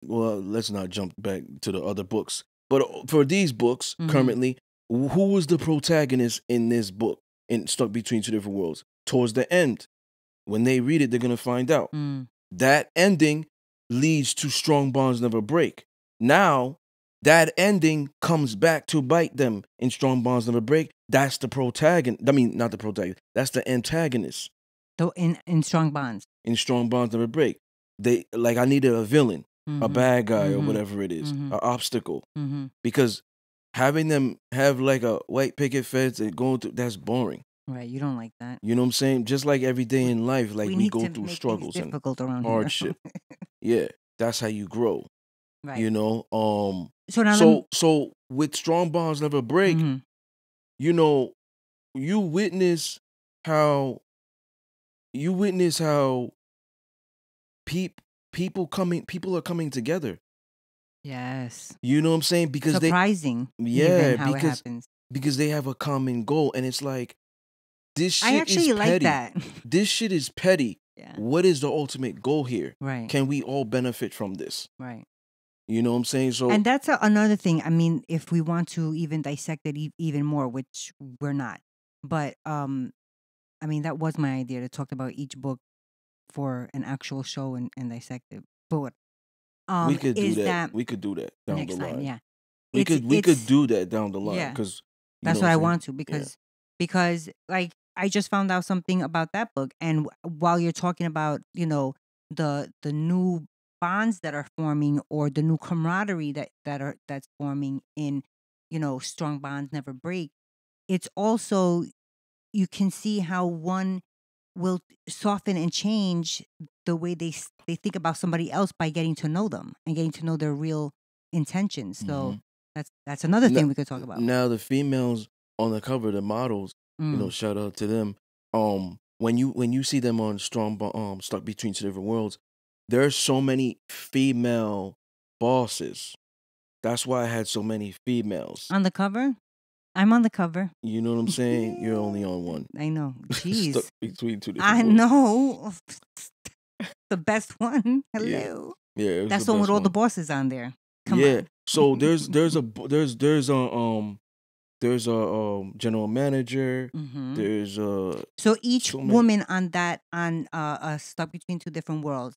well, let's not jump back to the other books. But for these books currently, who was the protagonist in this book in Stuck Between Two Different Worlds? Towards the end, when they read it, they're going to find out. Mm. That ending leads to Strong Bonds Never Break. Now, that ending comes back to bite them in Strong Bonds Never Break. That's the protagonist. I mean, not the protagonist. That's the antagonist. So in Strong Bonds. In Strong Bonds Never Break. I needed a villain. A bad guy or whatever it is, an obstacle. Because having them have like a white picket fence and going through, that's boring. Right, you don't like that. You know what I'm saying? Just like every day in life, like we go need to through make struggles and difficult around hardship. Yeah, that's how you grow. Right. You know? So now So with Strong Bonds Never Break, you know, you witness how peop people are coming together. Yes. You know what I'm saying? Because Surprising, even yeah, how it happens. because they have a common goal, and it's like, this I shit is actually like petty. that. This shit is petty. Yeah. What is the ultimate goal here? Right. Can we all benefit from this? Right. You know what I'm saying? So, And that's another thing. I mean, if we want to even dissect it even more, which we're not, but I mean, that was my idea to talk about each book for an actual show and dissect it. But we could do is that. that We could do that down next the time? line. Yeah, We could it's do that down the line, yeah. because you That's know what what I I'm saying? want to, Yeah. because like I just found out something about that book, and while you're talking about the new bonds that are forming, or the new camaraderie that's forming in strong bonds never break, it's also, you can see how one will soften and change the way they think about somebody else by getting to know them and getting to know their real intentions. So Mhm. that's another Now, thing we could talk about. now the females on the cover, the models, Mm. shout out to them. When you see them on Stuck Between Two Different Worlds, there's so many female bosses. That's why I had so many females. On the cover? I'm on the cover. You know what I'm saying? You're only on one. I know. Stuck Jeez. between two I different worlds. know. The best one. Yeah. Hello. Yeah, it was That's the the one with best all the one. bosses on there. Come Yeah. on. So there's a general manager. Mhm. There's So each so many woman on that Stuck Between Two Different Worlds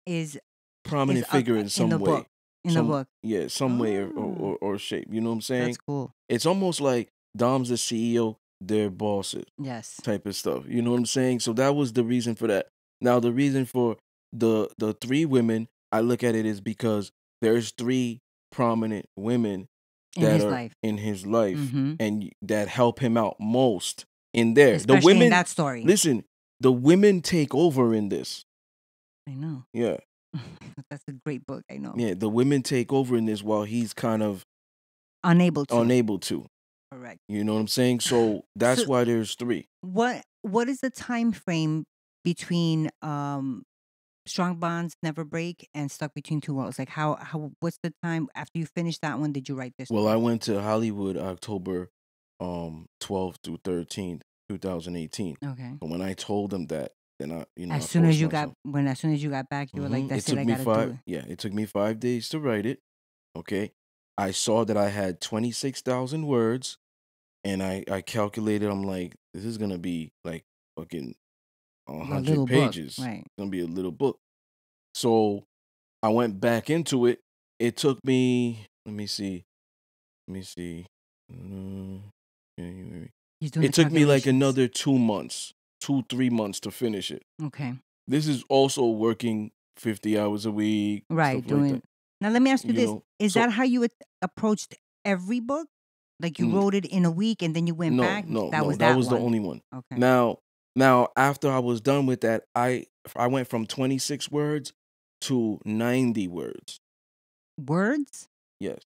is prominent figure in in some the way. book. In the book. Yeah, some way Oh, or shape. You know what I'm saying? that's cool. It's almost like Dom's the CEO, they're bosses Yes. type of stuff. You know what I'm saying? So that was the reason for that. Now the reason for the three women, I look at it is because there's three prominent women In that his are life. in his life Mm-hmm. and that help him out most in there. The Especially in women, that story. listen, the women take over in this. I know. Yeah. That's a great book. I know. Yeah, the women take over in this while he's kind of Unable to. unable to. Correct. You know what I'm saying? So that's So why there's three. what is the time frame between Strong Bonds Never Break and Stuck Between Two Worlds? Like how what's the time after you finished that one, did you write this Well, one? I went to Hollywood October 12th through 13th, 2018. Okay. But when I told them that, then I As I soon as forced you myself. as soon as you got back, you were like, It that's it, took I me gotta do it. it took me 5 days to write it. Okay. I saw that I had 26,000 words, and I calculated, I'm like, this is gonna be like fucking A 100 little book. pages. Right. It's gonna be a little book. So I went back into it. It took me, let me see. January. He's doing It the took me like calculations. another 2 months, 3 months to finish it. Okay. This is also working 50 hours a week, Right. stuff like Doing that. Now let me ask you You this. know, Is so that how you approached every book? Like you n- wrote it in a week and then you went no, back? no, That no. was That that was the one. only one. Okay. Now after I was done with that, I went from 26 words to 90 words. Words? Yes.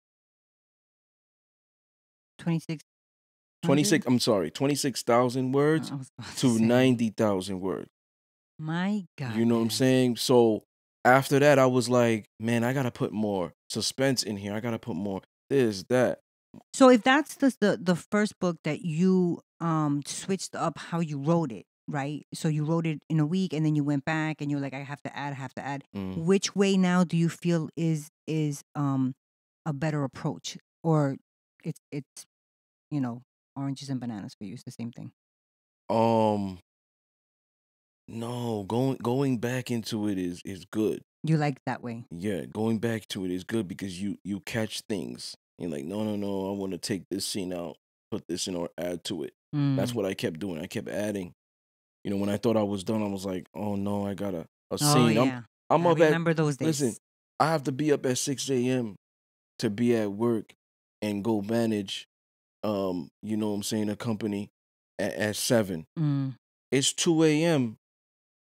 2600? 26, I'm sorry, 26,000 words I was about to to say. 90,000 words. My God. You know what I'm saying? So after that, I was like, man, I gotta put more suspense in here. I gotta put more this, that. So if that's the first book that you switched up how you wrote it, right? So you wrote it in a week and then you went back and you're like, I have to add, I have to add. Mm. Which way now do you feel is a better approach? Or it's oranges and bananas for you. It's the same thing. Um, no, going back into it is good. You like that way. Yeah, going back to it is good because you catch things. You're like, no, no, no, I want to take this scene out, put this in, or add to it. That's Mm. what I kept doing. I kept adding. When I thought I was done, I was like, oh no, I got a Oh scene. yeah. I'm I up at remember those listen, days. I have to be up at 6 a.m. to be at work and go manage you know what I'm saying, a company at 7. Mm. It's 2 a.m.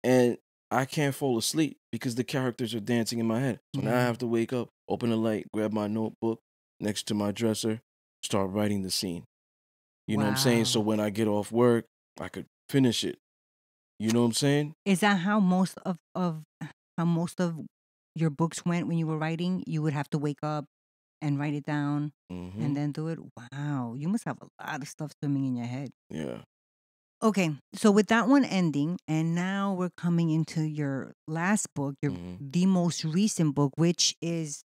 and I can't fall asleep because the characters are dancing in my head. So now I Yeah. have to wake up, open the light, grab my notebook next to my dresser, start writing the scene. You know what I'm saying? So Wow. when I get off work, I could finish it. You know what I'm saying? Is that how most of your books went when you were writing? You would have to wake up and write it down and Mm-hmm. then do it? Wow. You must have a lot of stuff swimming in your head. Yeah. Okay. So with that one ending, and now we're coming into your last book, Mm-hmm. the most recent book, which is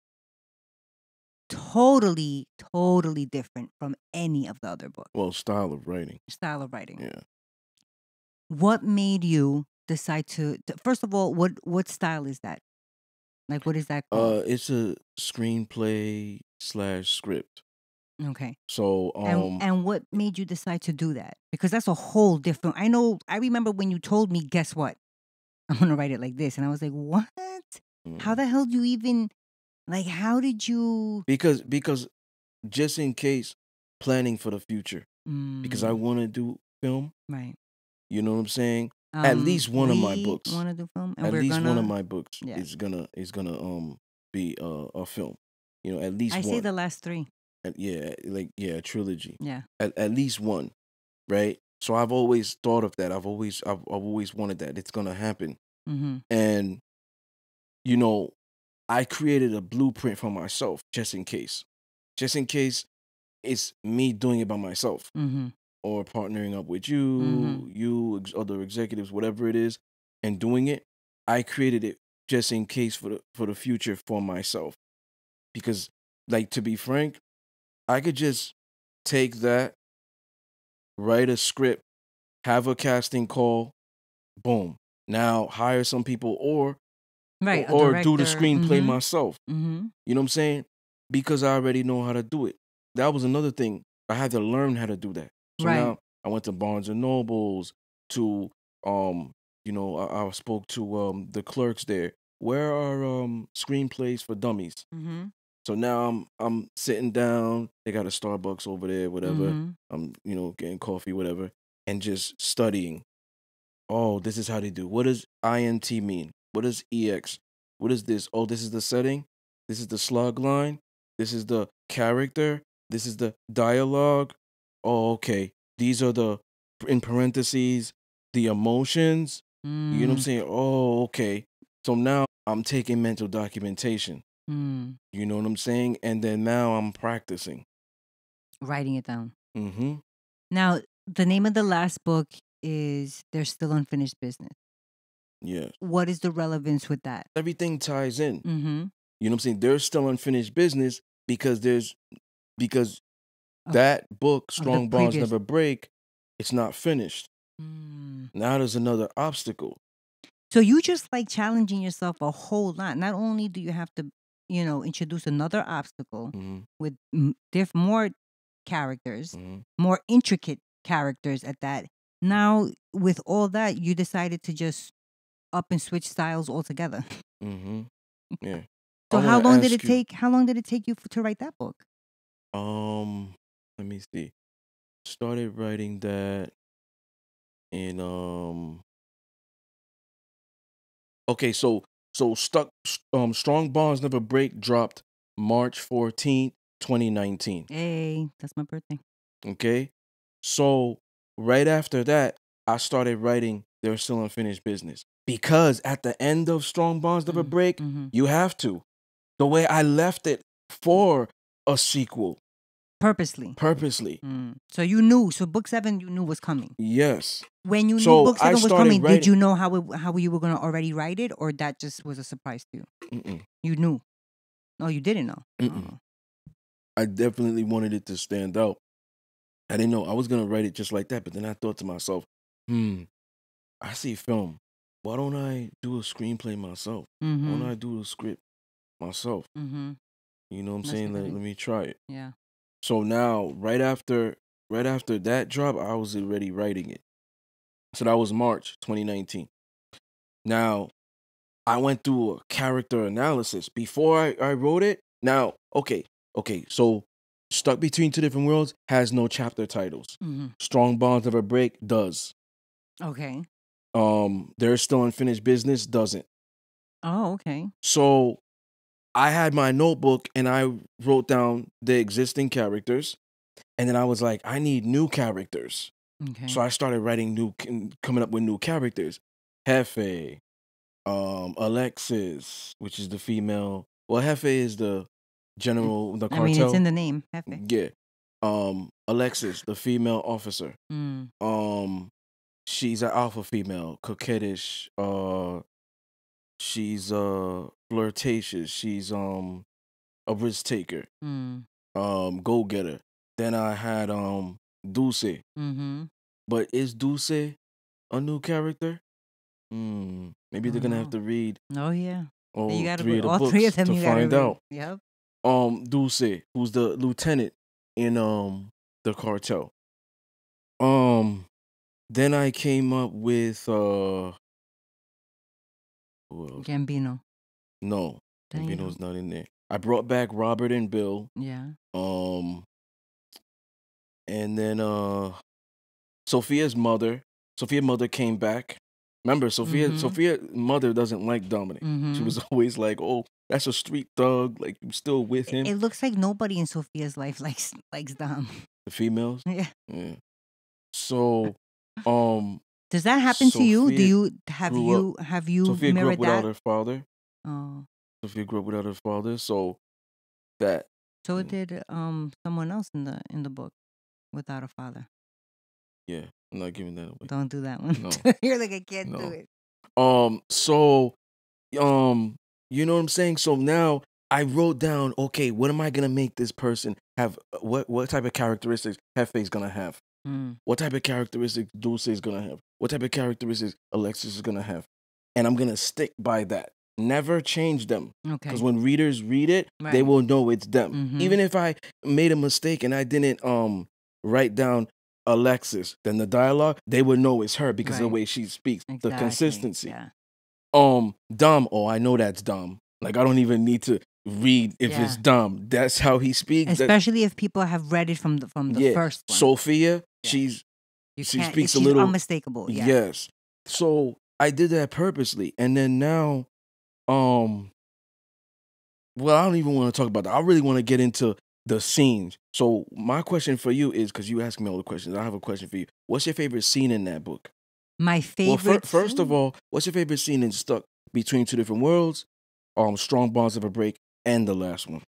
totally, totally different from any of the other books. Well, style of writing. Style of writing. Yeah. What made you decide first of all, what style is that? Like, what is that called? It's a screenplay / script. Okay. So, And what made you decide to do that? Because that's a whole different. I remember when you told me, guess what? I'm gonna write it like this, and I was like, what? How mm, the hell do you even like? How did you? because just in case, planning for the future. Because I Mm, want to do film. right. You know what I'm saying? At least one of my We books. want to do film, and At we're least one of gonna. my books Yeah. is gonna be a film. You know, at least I say one. the last three. Yeah, like a trilogy. Yeah. At least one, right? So I've always thought of that. I've always wanted that. It's gonna happen. Mm-hmm. And you know, I created a blueprint for myself just in case. Just in case it's me doing it by myself Mm-hmm. or partnering up with Mm-hmm. other executives, whatever it is, and doing it. I created it just in case for the future for myself. Because, like, to be frank, I could just take that, write a script, have a casting call, boom. Now hire some people Right. A or do the director. screenplay Mm-hmm. myself. Mm-hmm. You know what I'm saying? Because I already know how to do it. That was another thing. I had to learn how to do that. So Right. now I went to Barnes and Nobles to I spoke to the clerks there. Where are screenplays for dummies? Mm-hmm. So now I'm sitting down. They got a Starbucks over there, whatever. Mm-hmm. I'm getting coffee, whatever, and just studying. Oh, this is how they do. What does INT mean? What does EX? What is this? Oh, this is the setting. This is the slug line. This is the character. This is the dialogue. Oh, okay. These are in parentheses, the emotions. You know what I'm Mm, saying? Oh, okay. So now I'm taking mental documentation. mm. You know what I'm saying? And then now I'm practicing. Writing it down. Mm-hmm. Now, the name of the last book is There's Still Unfinished Business. Yes. What is the relevance with that? Everything ties in. Mm-hmm. You know what I'm saying? There's still unfinished business because because Of, that book, of the Strong Bonds previous. Never Break, it's not finished. Mm. Now there's another obstacle. So you just like challenging yourself a whole lot. Not only do you have to, introduce another obstacle Mm-hmm. with more characters, Mm-hmm. more intricate characters at that. Now, with all that, you decided to just up and switch styles altogether. Mm-hmm. Yeah. I So want to ask you. How long did it take you to write that book? Let me see. Started writing that in Okay, so Strong Bonds Never Break dropped March 14th, 2019. Hey, that's my birthday. Okay. So right after that, I started writing There's Still Unfinished Business. Because at the end of Strong Bonds Never Break, Mm-hmm. you have to. The way I left it for a sequel. Purposely. Purposely. So you knew. So book 7, you knew was coming. Yes. When you knew So book I 7 was started coming, did writing. you know how you were gonna already write it, or that just was a surprise to you? Mm-mm. You knew. No, you didn't know. Mm-mm. Oh. I definitely wanted it to stand out. I didn't know I was gonna write it just like that, but then I thought to myself, I see film. Why don't I do a screenplay myself? Why don't Mm-hmm. I do the script myself? Mm-hmm. You know what I'm That's saying? what Let me try it. Yeah. So now, right after that drop, I was already writing it. So that was March 2019. Now, I went through a character analysis before I wrote it. Now, okay. So Stuck Between Two Different Worlds has no chapter titles. Mm-hmm. Strong Bonds Never Break does. Okay. There's Still Unfinished Business doesn't. Oh, okay. So I had my notebook and I wrote down the existing characters And then I was like, I need new characters. Okay. So I started writing coming up with new characters. Jefe, Alexis, which is the female. Well, Jefe is the general, the I mean, it's cartel. in the name, Jefe. Yeah. Alexis, the female officer. Mm. She's an alpha female, coquettish. She's flirtatious. She's a risk taker. Mm. Go getter. Then I had Dulce. Mm-hmm. But is Dulce a new character? Maybe they're gonna have to read Oh yeah. You all gotta three of the all books three of them to you gotta find read. out. Yep. Dulce, who's the lieutenant in the cartel. Then I came up with who else? Gambino. No, Dang. Gambino's not in there. I brought back Robert and Bill. Yeah. And then Sophia's mother. Sophia's mother came back. Remember, Sophia's mother doesn't like Dominic. She was always like, "Oh, that's a street thug. Like, you still with him?" It looks like nobody in Sophia's life likes Dom. The females. Yeah. So, does that happen to you? Do you Sophia grew up mirrored without that? her father. Oh. Sophia grew up without her father, so that. So did someone else in the book without a father. Yeah, I'm not giving that away. Don't do that one. No. You're like, I can't do it. So, you know what I'm saying? So now I wrote down, okay, what am I gonna make this person have? What type of characteristics Hefe's gonna have? What type of characteristics Dulce is gonna have? What type of characteristics Alexis is gonna have? And I'm gonna stick by that. Never change them. Okay. Because when readers read it, they will know it's them. Even if I made a mistake and I didn't write down Alexis, then the dialogue, they would know it's her because of the way she speaks. Exactly. The consistency. Yeah. Dom, I know that's Dom. Like, I don't even need to read if it's Dom. That's how he speaks. Especially if people have read it from the first one. Sophia, she speaks a little unmistakable. Yeah. Yes. So I did that purposely. And then now, well, I don't even want to talk about that. I really want to get into the scenes. So my question for you is, because you ask me all the questions, I have a question for you. What's your favorite scene in that book? My favorite. Well, first of all, what's your favorite scene in Stuck Between Two Different Worlds, Strong Bonds Never Break, and the last one?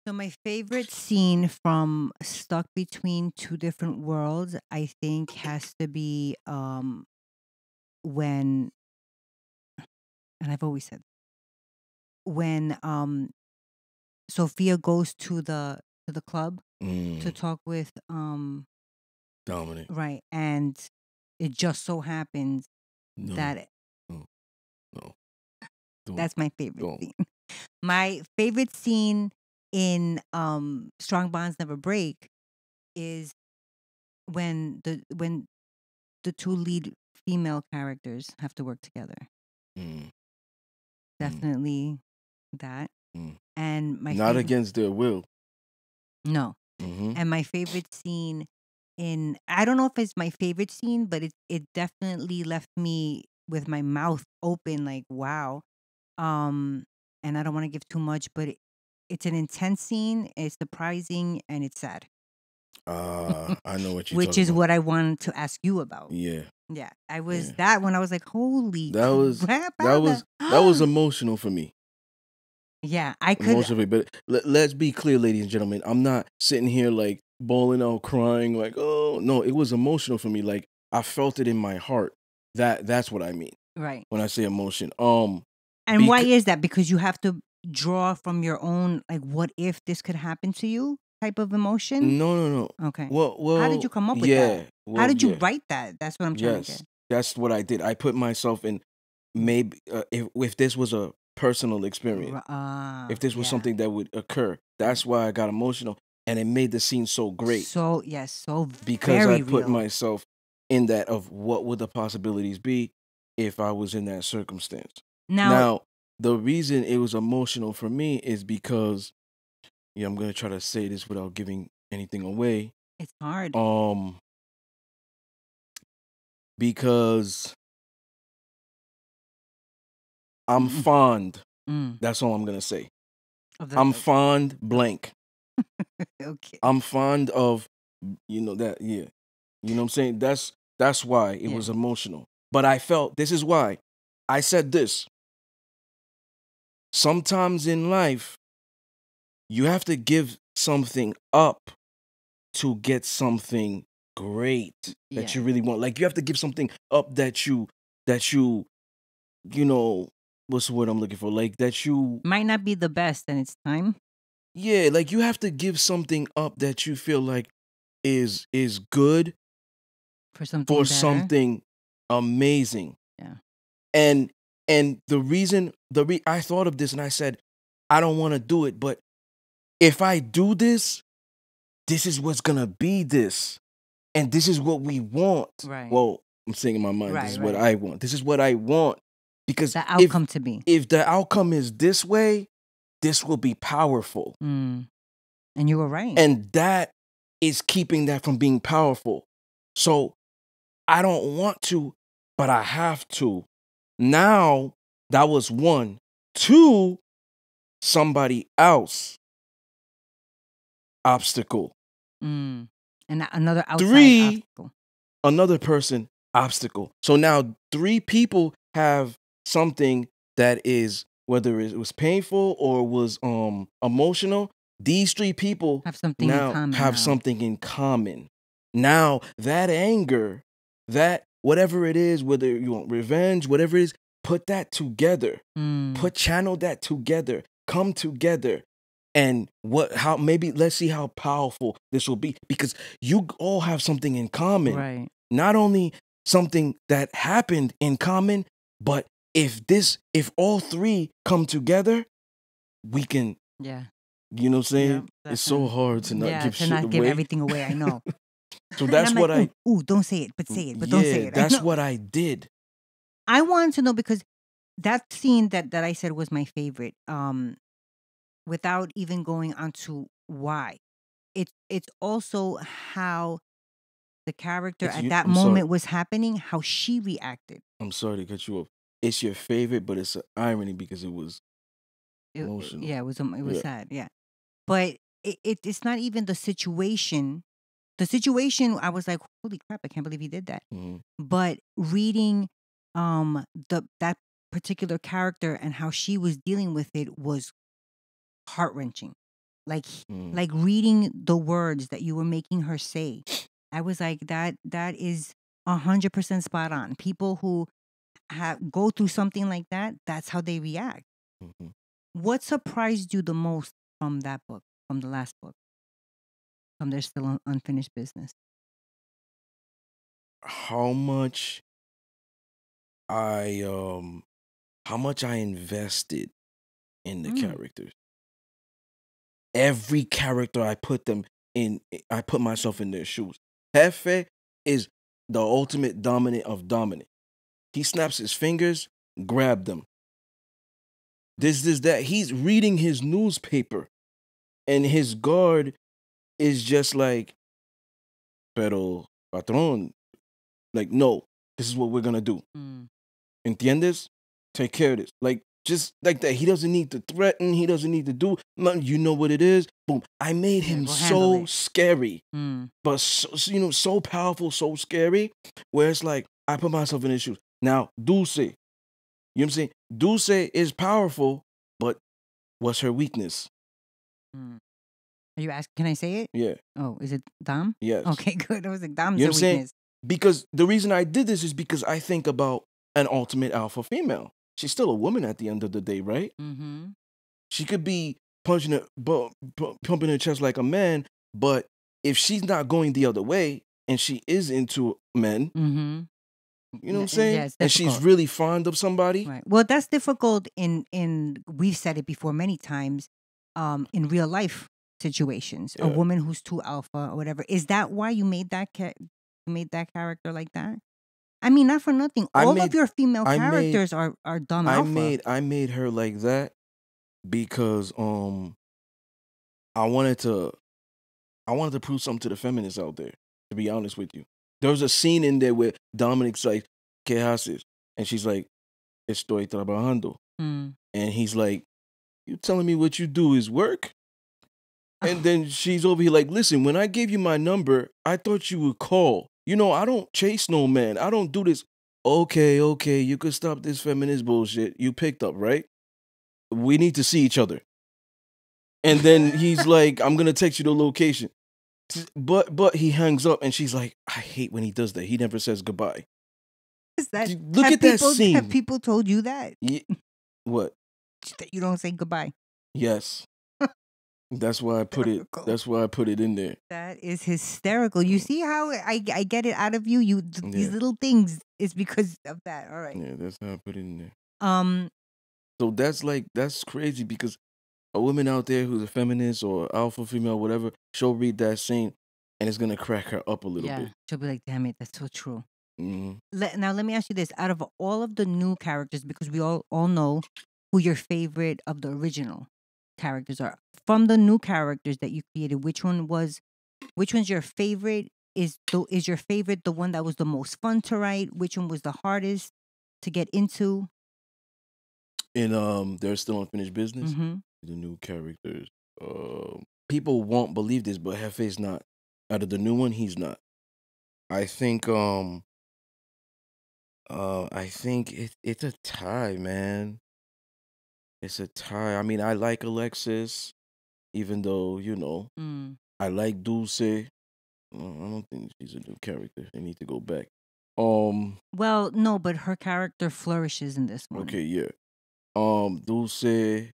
So my favorite scene from Stuck Between Two Different Worlds, I think, has to be when, and I've always said, when Sophia goes to the club to talk with Dominic. Right, and it just so happens that that's my favorite scene. My favorite scene in Strong Bonds Never Break is when the two lead female characters have to work together. Definitely that. And my not against their will. No. And my favorite scene I don't know if it's my favorite scene, but it definitely left me with my mouth open, like, wow. And I don't want to give too much, but it's an intense scene, it's surprising, and it's sad. I know what you're Which talking is about. what I wanted to ask you about. Yeah. Yeah. I was that when I was like, holy crap. That was emotional for me. Yeah, I could. Emotionally, but let's be clear, ladies and gentlemen. I'm not sitting here like bawling out, crying, like, oh no. It was emotional for me. Like, I felt it in my heart. That's what I mean. Right. When I say emotion. And why is that? Because you have to draw from your own, like, what if this could happen to you type of emotion? No. Okay. Well, how did you come up with that? Well, how did you write that? That's what I'm trying to get. That's what I did. I put myself in. Maybe if this was a personal experience, if this was something that would occur, that's why I got emotional, and it made the scene so great. So yes, so because very I put real. myself in that of what would the possibilities be if I was in that circumstance. Now the reason it was emotional for me is because, I'm gonna try to say this without giving anything away. It's hard. Because I'm fond. That's all I'm gonna say. I'm fond blank. Okay. I'm fond of You know that, yeah. You know what I'm saying? That's why it was emotional. But I felt this is why I said this. Sometimes in life, you have to give something up to get something great that you really want. Like you have to give something up that you you know, what's the word I'm looking for? Like that you might not be the best, and it's time. Yeah, like you have to give something up that you feel like is good For something for better. something amazing. Yeah. And the reason I thought of this and I said, I don't want to do it, but if I do this, this is what's gonna be this. And this is what we want. Right. Well, I'm saying in my mind, Right, this is what I want. This is what I want. Because the outcome to be. If the outcome is this way, this will be powerful. And you were right. And that is keeping that from being powerful. So I don't want to, but I have to. Now, that was one. Two, somebody else obstacle. And another outside Three, obstacle. Another person obstacle. So now 3 people have something that is, whether it was painful or was emotional. These 3 people have something in common. Something in common. Now that anger, that whatever it is, whether you want revenge, whatever it is, put that together. Channel that together. Come together. And maybe let's see how powerful this will be, because you all have something in common. Right. Not only something that happened in common, but if all 3 come together, we can. Yeah. You know what I'm saying? Yeah, it's so hard to not give shit away. Give everything away. I know. So that's what like, ooh, don't say it, but say it, but don't say it. That's what I did. I wanted to know, because that scene that I said was my favorite. Without even going onto why, it's also how the character at that moment was happening, how she reacted. I'm sorry to cut you off. It's your favorite, but it's an irony because it was emotional. Yeah, it was sad. Yeah, but it's not even the situation. The situation, I was like, holy crap, I can't believe he did that. Mm-hmm. But reading that particular character and how she was dealing with it was heart-wrenching. Like reading the words that you were making her say, I was like, that is 100% spot on. People who go through something like that, that's how they react. Mm-hmm. What surprised you the most from that book, from the last book, from There's Still Unfinished Business? How much I invested in the characters. Every character I put myself in their shoes. Jefe is the ultimate dominant of dominant. He snaps his fingers, grab them. This, that. He's reading his newspaper, and his guard is just like, pero, patrón, like, no, this is what we're gonna do. ¿Entiendes? Take care of this. Like, just like that. He doesn't need to threaten. He doesn't need to do nothing. You know what it is. Boom. I made him so scary, but so powerful, so scary, where it's like, I put myself in his shoes. Now, Dulce, you know what I'm saying? Dulce is powerful, but what's her weakness? Are you asking? Can I say it? Yeah. Oh, is it Dom? Yes. Okay, good. I was like, Dom's her weakness. Saying? Because the reason I did this is because I think about an ultimate alpha female. She's still a woman at the end of the day, right? Mm-hmm. She could be pumping her chest like a man, but if she's not going the other way and she is into men, you know what I'm saying? Yeah, and she's really fond of somebody. Right. Well, that's difficult in we've said it before many times, in real life situations. Yeah. A woman who's too alpha or whatever. Is that why you made that character like that? I mean, not for nothing. All of your female characters are dumb alpha. I made her like that because I wanted to prove something to the feminists out there, to be honest with you. There was a scene in there where Dominic's like, ¿Qué haces? And she's like, Estoy trabajando. And he's like, you telling me what you do is work? And then she's over here like, listen, when I gave you my number, I thought you would call. You know, I don't chase no man. I don't do this. Okay, you could stop this feminist bullshit. You picked up, right? We need to see each other. And then he's like, I'm gonna text you the location. But he hangs up and she's like, I hate when he does that. He never says goodbye. Is that, Look at that scene. Have people told you that? What? That you don't say goodbye. Yes. That's why I put it. That's why I put it in there. That is hysterical. You see how I get it out of you. These little things is because of that. All right. Yeah, that's how I put it in there. So that's crazy because a woman out there who's a feminist or alpha female, whatever, she'll read that scene and it's gonna crack her up a little bit. She'll be like, "Damn it, that's so true." Mm-hmm. Now let me ask you this: out of all of the new characters, because we all know who your favorite of the original characters are, from the new characters that you created, which one's your favorite? Is your favorite the one that was the most fun to write? Which one was the hardest to get into? And there's still unfinished business. Mm-hmm. The new characters. People won't believe this, but Hefe's not. Out of the new one, he's not. I think it's a tie, man. It's a tie. I mean, I like Alexis, even though, you know, I like Dulce. I don't think she's a new character. They need to go back. Well, no, but her character flourishes in this one. Okay, yeah. Dulce.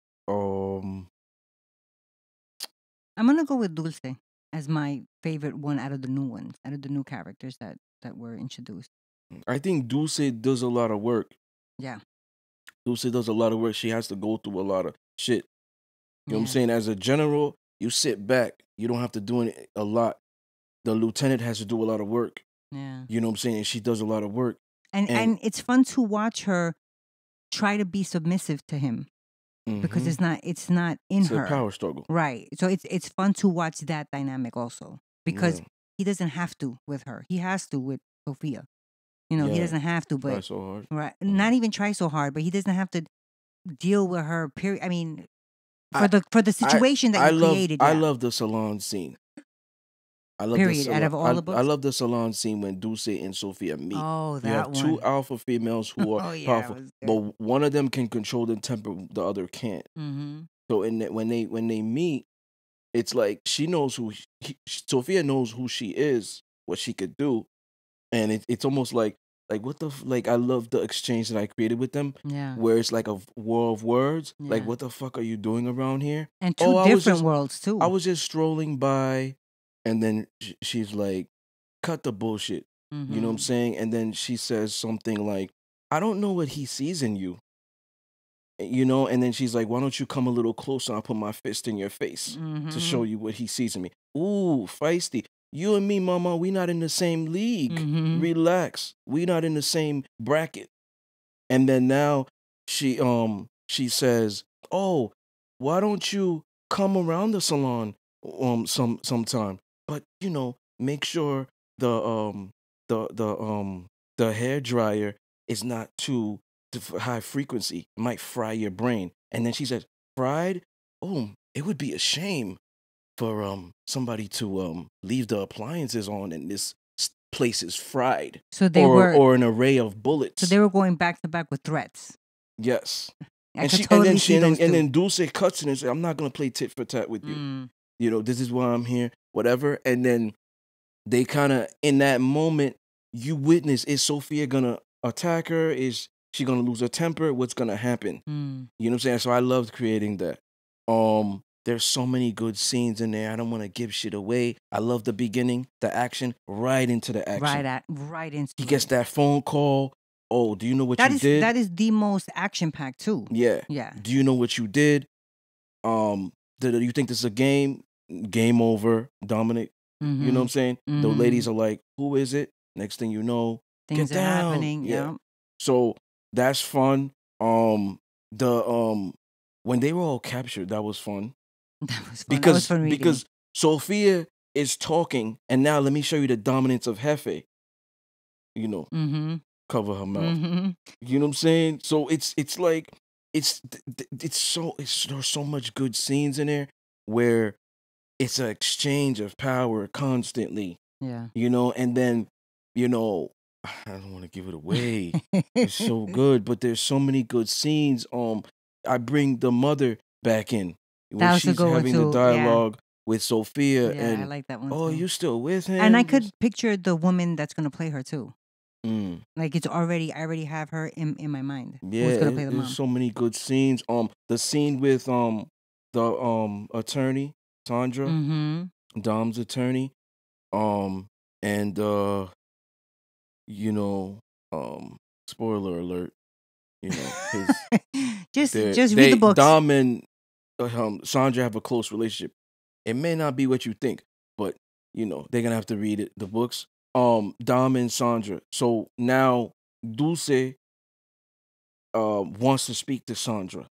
I'm gonna go with Dulce as my favorite one out of the new ones, out of the new characters that were introduced. I think Dulce does a lot of work. Yeah. Dulce does a lot of work. She has to go through a lot of shit. You know what I'm saying? As a general, you sit back. You don't have to do a lot. The lieutenant has to do a lot of work. Yeah. You know what I'm saying? And she does a lot of work. And it's fun to watch her try to be submissive to him. Because it's not in her. It's a power struggle. Right. So it's fun to watch that dynamic also. Because he doesn't have to with her. He has to with Sophia. You know, he doesn't have to, but try so hard. Right. Not even try so hard, but he doesn't have to deal with her, period. I mean, for the situation that you created. I love the salon scene. I love period. Out of all the books? I love the salon scene when Dulce and Sophia meet. Oh, that you have one. two alpha females who are powerful, but one of them can control the temper, the other can't. Mm-hmm. So when they meet, it's like she knows Sophia knows who she is, what she could do, and it's almost like what the I love the exchange that I created with them. Yeah. Where it's like a war of words. Yeah. Like, what the fuck are you doing around here? And two different worlds too. I was just strolling by, and then she's like, "Cut the bullshit." Mm-hmm. You know what I'm saying? And then she says something like, "I don't know what he sees in you." You know, and then she's like, "Why don't you come a little closer? I'll put my fist in your face to show you what he sees in me." Ooh, feisty. You and me, mama, we not in the same league. Relax. We not in the same bracket. And then now she says, "Oh, why don't you come around the salon sometime? But you know, make sure the hair dryer is not too high frequency. It might fry your brain." And then she says, "Fried? Oh, it would be a shame for somebody to leave the appliances on and this place is fried." So they were an array of bullets. So they were going back to back with threats. Yes. And then Dulce cuts in and says, "I'm not gonna play tit for tat with you. You know, this is why I'm here, whatever." And then they kind of, in that moment, you witness, is Sophia gonna attack her? Is she gonna lose her temper? What's gonna happen? You know what I'm saying? So I loved creating that. There's so many good scenes in there. I don't want to give shit away. I love the beginning, the action, right into the action. Right into He gets that phone call. "Oh, do you know what you did?" That is the most action-packed too. Yeah. Yeah. "Do you know what you did? Do you think this is a game? Game over, Dominic." You know what I'm saying? The ladies are like, "Who is it?" Next thing you know, things get are down. happening. Yeah. So that's fun. When they were all captured, that was fun. That was fun. Because Sophia is talking, and now let me show you the dominance of Jefe. You know, cover her mouth. You know what I'm saying? So it's like there's so much good scenes in there where it's an exchange of power constantly, Yeah. and then, you know, I don't want to give it away. It's so good, but there's so many good scenes. I bring the mother back in when That was a she's good one having the too. Yeah. dialogue with Sophia, Yeah, I and like that one oh, too. you still with And I him? could picture the woman that's gonna play her too. Mm. Like I already have her in my mind. Yeah, Who's gonna play the there's mom? so many good scenes. The scene with the attorney Sandra, Mm-hmm. Dom's attorney, um, and you know, spoiler alert, his Just read the books. Dom and Sandra have a close relationship. It may not be what you think, but they're gonna have to read the books. Dom and Sandra. So now Dulce wants to speak to Sandra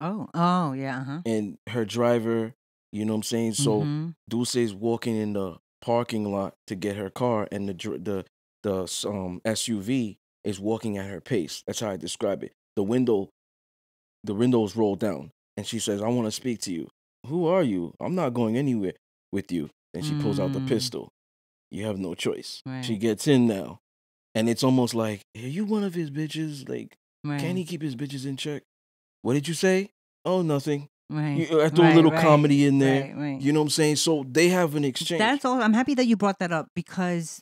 Oh, yeah, uh-huh. and her driver. You know what I'm saying? So Mm-hmm. Dulce's walking in the parking lot to get her car, and the SUV is walking at her pace. That's how I describe it. The windows roll down, and she says, "I want to speak to you." "Who are you?" "I'm not going anywhere with you." And she pulls out the Mm, pistol. You have no choice. She right, gets in now, and it's almost like, "Are you one of his bitches? Like, can right, he keep his bitches in check?" "What did you say?" "Oh, nothing." right, I throw a right, little right, comedy in there. right, right. You know what I'm saying? So they have an exchange. That's all. I'm happy that you brought that up because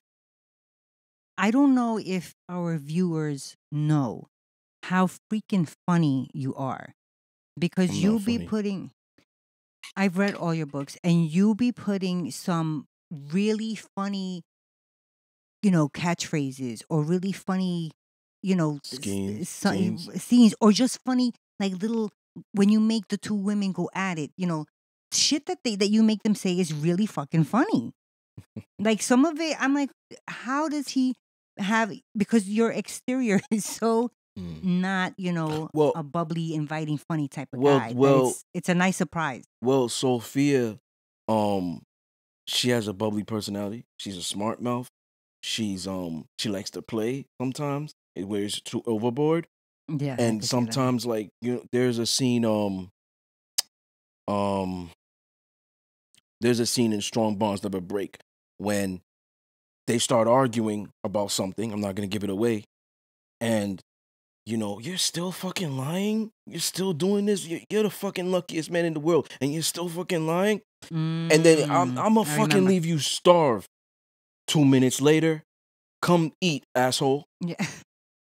I don't know if our viewers know how freaking funny you are. I'm Because not you be funny. putting I've read all your books and you be putting some really funny, catchphrases or really funny, Scenes. scenes or just funny like little when you make the two women go at it, shit that you make them say is really fucking funny. Like some of it, I'm like, how does he have? Because your exterior is so Mm. not, Well, a bubbly, inviting, funny type of well, guy. That well, it's a nice surprise. well. Sophia, um, she has a bubbly personality. She's a smart mouth. She likes to play sometimes. It wears too overboard, Yeah, I and could see that. sometimes like there's a scene um there's a scene in Strong Bonds Never Break when they start arguing about something. I'm not gonna give it away, and you're still fucking lying. You're still doing this. You're the fucking luckiest man in the world, and you're still fucking lying. And then I'm gonna I fucking remember. leave you starve. 2 minutes later, come eat, asshole. Yeah,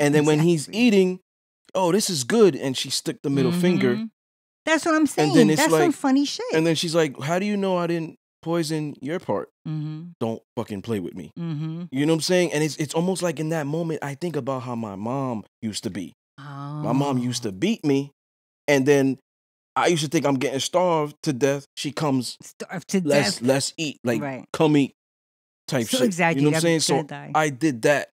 And then when he's exactly. eating, oh, this is good, and she stick the middle finger, Mm-hmm. That's what I'm and then saying. it's That's some like, funny shit. and then she's like, "How do you know I didn't poison your part? Mm-hmm. Don't fucking play with me." Mm-hmm. You know what I'm saying? And it's almost like in that moment, I think about how my mom used to be. My mom used Oh, to beat me, and then I used to think I'm getting starved to death. She comes, starved to let's death. let's eat, like Right. come eat type So shit. You know what exaggerated. I'm I'm saying? gonna So die. I did that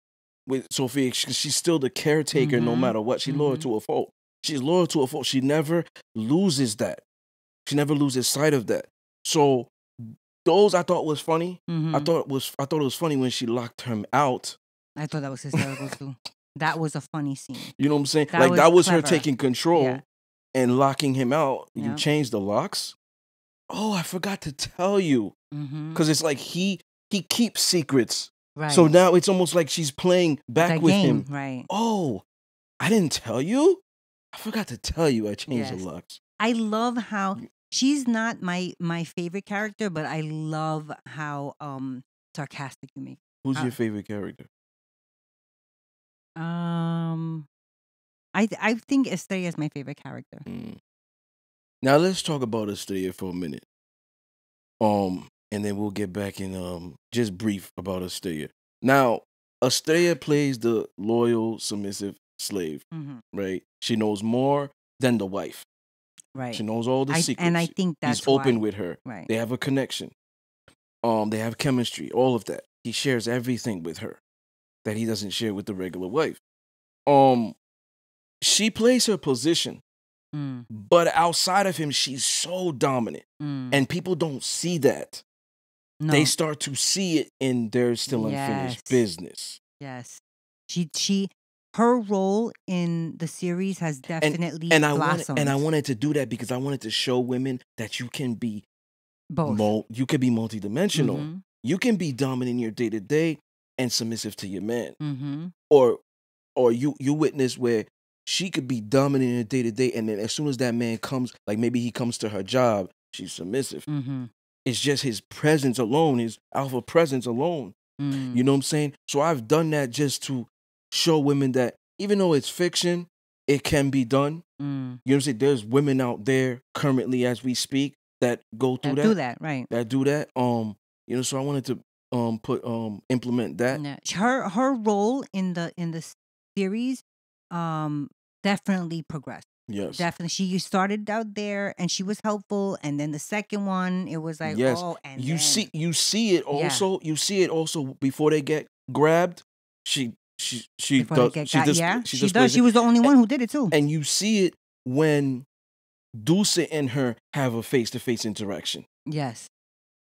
with Sophia. She's still the caretaker, no Mm-hmm. matter what. She's loyal Mm-hmm. to a fault. She's loyal to a fault. She never loses that. She never loses sight of that. So those I thought was funny. Mm-hmm. I thought it was funny when she locked him out. I thought that was hysterical too. That was a funny scene. You know what I'm saying? That Like was that was her clever. taking Yeah. control and locking him out. You Yeah. changed the locks. Oh, I forgot to tell you. Mm-hmm. Because it's like he keeps secrets. So Right. now it's almost like she's playing back That with game. him. Right. Oh, I didn't tell you? I forgot to tell you I changed the Yes. locks. I love how You- she's not my favorite character, but I love how sarcastic you make. Who's your Uh, favorite character? um I think Estrella is my favorite character. Mm. Now let's talk about Estrella for a minute. And then we'll get back in just brief about Estrella. Now, Estrella plays the loyal, submissive slave, Mm-hmm. right? She knows more than the wife. Right. She knows all the I secrets. think He's that's open why. with her. Right. They have a connection. They have chemistry, all of that. He shares everything with her that he doesn't share with the regular wife. Um, she plays her position, Mm, but outside of him, she's so dominant. mm. And people don't see that. They No. start to see it in their still unfinished Yes. business. Yes. She her role in the series has And definitely and I blossomed. wanted to do that because I wanted to show women that you can be Both. You could be multidimensional. Mm-hmm. You can be dominant in your day to day and submissive to your man. Mm-hmm. Or you witness where she could be dominant in her day to day, and then as soon as that man comes, like maybe he comes to her job, she's submissive. Mm-hmm. It's just his presence alone, his alpha presence alone. Mm. You know what I'm saying? So I've done that just to show women that even though it's fiction, it can be done. Mm. You know what I'm saying? There's women out there currently as we speak that go through That do that, right? That do that. You know, so I wanted to implement that. Yeah. Her role in the series definitely progressed. Yes. Definitely. She started out there and she was helpful, and then the second one it was like, Yes. oh, and You then, see it also. You see it also before they get grabbed. She before does they get she got, just yeah, she she just does. She was the only one who did it too. and you see it when Dulce and her have a face-to-face interaction. Yes.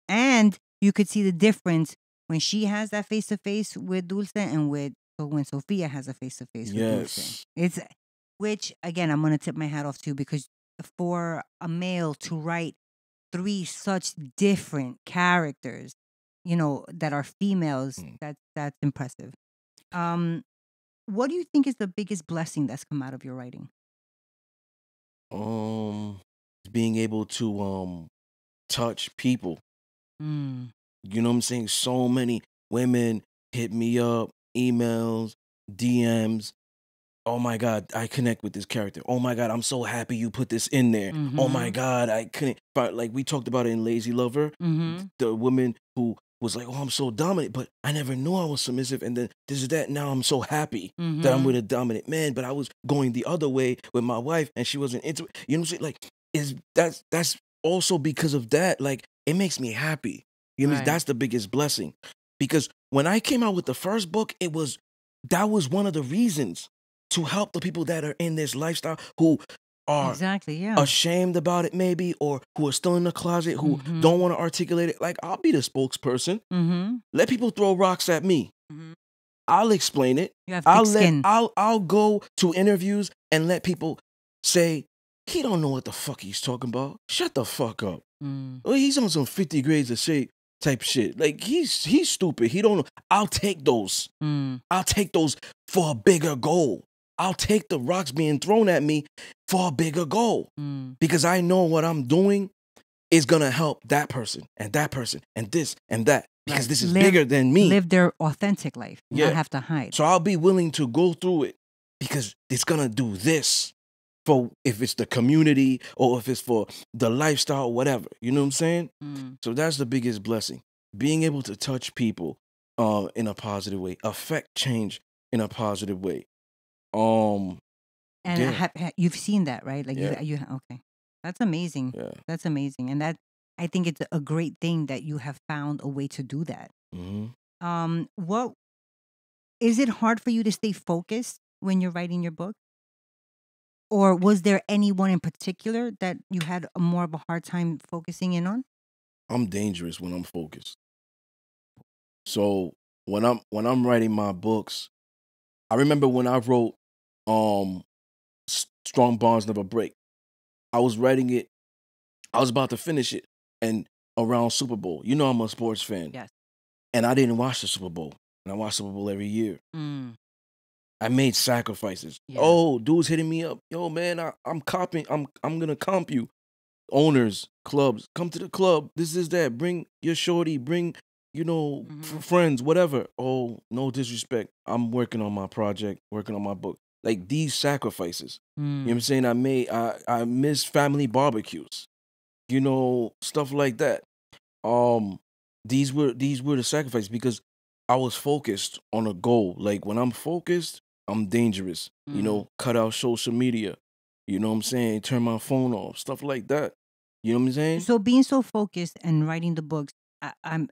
And you could see the difference when she has that face to face with Dulce and when Sophia has a face to face with Dulce. It's which again I'm gonna tip my hat off to, because for a male to write 3 such different characters, that are females, that's impressive. What do you think is the biggest blessing that's come out of your writing? Being able to touch people. Mm. You know what I'm saying? So many women hit me up, emails, DMs. Oh my God, I connect with this character. Oh my God, I'm so happy you put this in there. Oh my Mm-hmm. God, I couldn't. Like we talked about it in Lazy Lover, Mm-hmm. the woman who was like, "Oh, I'm so dominant, but I never knew I was submissive." And then this is that. Now I'm so happy that I'm with a dominant man, but I was going the other way with my wife, and she wasn't into it. You know what I'm saying? Like, that's also because of that. Like, it makes me happy. You know what I mean? Right. That's the biggest blessing, because when I came out with the first book, that was one of the reasons to help the people that are in this lifestyle who are Exactly, yeah. ashamed about it maybe, or who are still in the closet, who don't want to articulate it. Like, I'll be the spokesperson. Mm-hmm. Let people throw rocks at me. Mm-hmm. I'll explain it. You have thick skin. I'll go to interviews and let people say, he don't know what the fuck he's talking about. Shut the fuck up. Well, he's on some 50 grades of shape type shit. Like, he's stupid. He don't know. I'll take those. I'll take those for a bigger goal. I'll take the rocks being thrown at me for a bigger goal, because I know what I'm doing is going to help that person and this and that, because this is bigger than me. Live their authentic life, not have to hide. So I'll be willing to go through it because it's going to do this for, if it's the community or if it's for the lifestyle, whatever. You know what I'm saying? So that's the biggest blessing. Being able to touch people in a positive way, affect change in a positive way. And you've seen that, right? Like you okay. That's amazing. Yeah. That's amazing. And that, I think it's a great thing that you have found a way to do that. What is it hard for you to stay focused when you're writing your book? Or was there anyone in particular that you had more of a hard time focusing in on? I'm dangerous when I'm focused. So when I'm writing my books, I remember when I wrote Strong Bonds Never Break. I was writing it, I was about to finish it, and around Super Bowl. You know I'm a sports fan. Yes. And I didn't watch the Super Bowl. And I watch Super Bowl every year. I made sacrifices. Yeah. Oh, dude's hitting me up. Yo, man, I'm copying. I'm gonna comp you. Owners, clubs, come to the club. This is that. Bring your shorty. Bring, friends, whatever. Oh, no disrespect. I'm working on my project, working on my book. Like, these sacrifices. You know what I'm saying? I miss family barbecues. Stuff like that. These were the sacrifices because I was focused on a goal. Like, when I'm focused, I'm dangerous. Cut out social media. You know what I'm saying? Turn my phone off. Stuff like that. You know what I'm saying? So being so focused and writing the books, I'm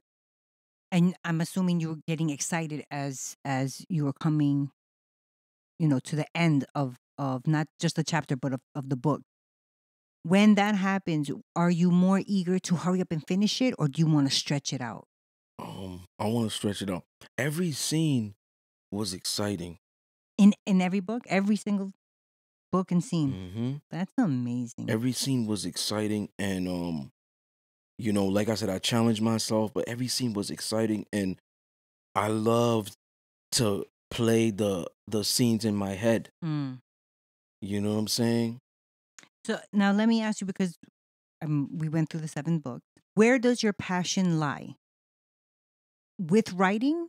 assuming you were getting excited as you were coming, to the end of not just the chapter but of the book. When that happens, are you more eager to hurry up and finish it, or do you want to stretch it out? I want to stretch it out. Every scene was exciting. In every book, every single book and scene. That's amazing. Every scene was exciting, and You know, like I said, I challenged myself, but every scene was exciting, and I loved to play the scenes in my head. Mm. You know what I'm saying? So now let me ask you, because we went through the 7 books. Where does your passion lie? With writing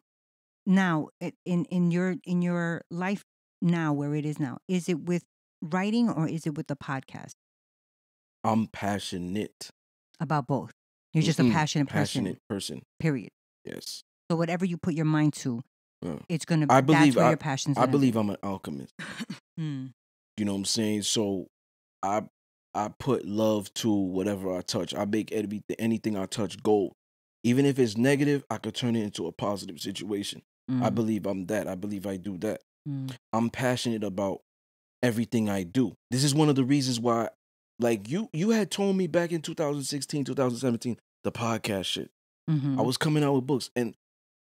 now, in your life now, where it is now, is it with writing or is it with the podcast? I'm passionate. About both. You're just a passionate Passionate person. person. Period. Yes. So whatever you put your mind to, it's gonna. I That's believe where your passion's I gonna believe be. I'm an alchemist. Mm. You know what I'm saying? So I put love to whatever I touch. I make anything I touch gold. Even if it's negative, I could turn it into a positive situation. I Mm. believe I'm that. I believe I do that. Mm. I'm passionate about everything I do. This is one of the reasons why, like you had told me back in 2016, 2017, the podcast shit. Mm-hmm. I was coming out with books, and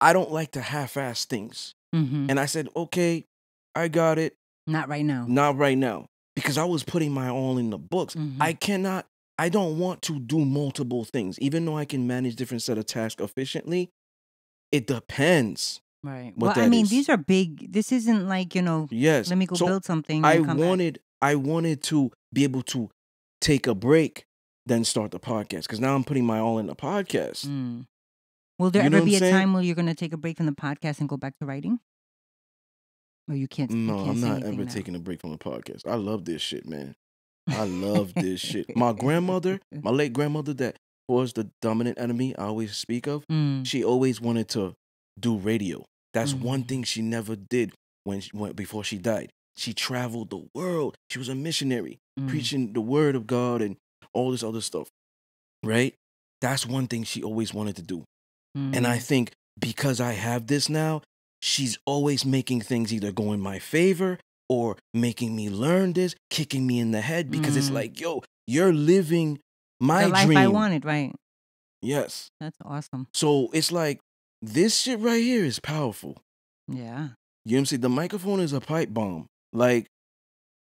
I don't like to half-ass things. Mm-hmm. And I said, okay, I got it. Not right now. Not right now. Because I was putting my all in the books. Mm-hmm. I don't want to do multiple things. Even though I can manage different set of tasks efficiently, it depends. Right. What Well, I that mean, is. these are big. This isn't like, Yes. let me go So build something I and come back. I wanted to be able to take a break, then start the podcast. Because now I'm putting my all in the podcast. Mm. Will there You know ever what be I'm a saying? time where you're going to take a break from the podcast and go back to writing? Or you can't? No, you can't I'm say not anything ever now? taking a break from the podcast. I love this shit, man. I love this shit. My grandmother, my late grandmother, that was the dominant enemy I always speak of, she always wanted to do radio. That's one thing she never did before she died. She traveled the world. She was a missionary, preaching the word of God and all this other stuff, right? That's one thing she always wanted to do. And I think because I have this now, she's always making things either go in my favor or making me learn this, kicking me in the head, because it's like, yo, you're living my the life dream. I wanted, right? Yes. That's awesome. So it's like, this shit right here is powerful. Yeah. You know what I'm saying? The microphone is a pipe bomb. Like,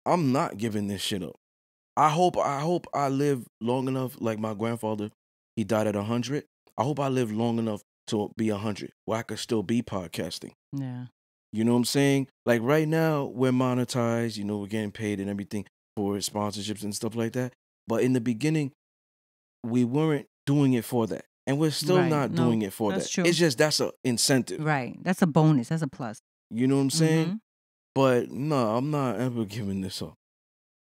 I'm not giving this shit up. I hope I live long enough, like my grandfather, he died at 100. I hope I live long enough to be 100, where I could still be podcasting. Yeah. You know what I'm saying? Like right now, we're monetized, you know, we're getting paid and everything for sponsorships and stuff like that. But in the beginning, we weren't doing it for that. And we're still Right. not No, doing it for that's that. true. It's just that's an incentive. Right. That's a bonus. That's a plus. You know what I'm saying? Mhm. But no, I'm not ever giving this up.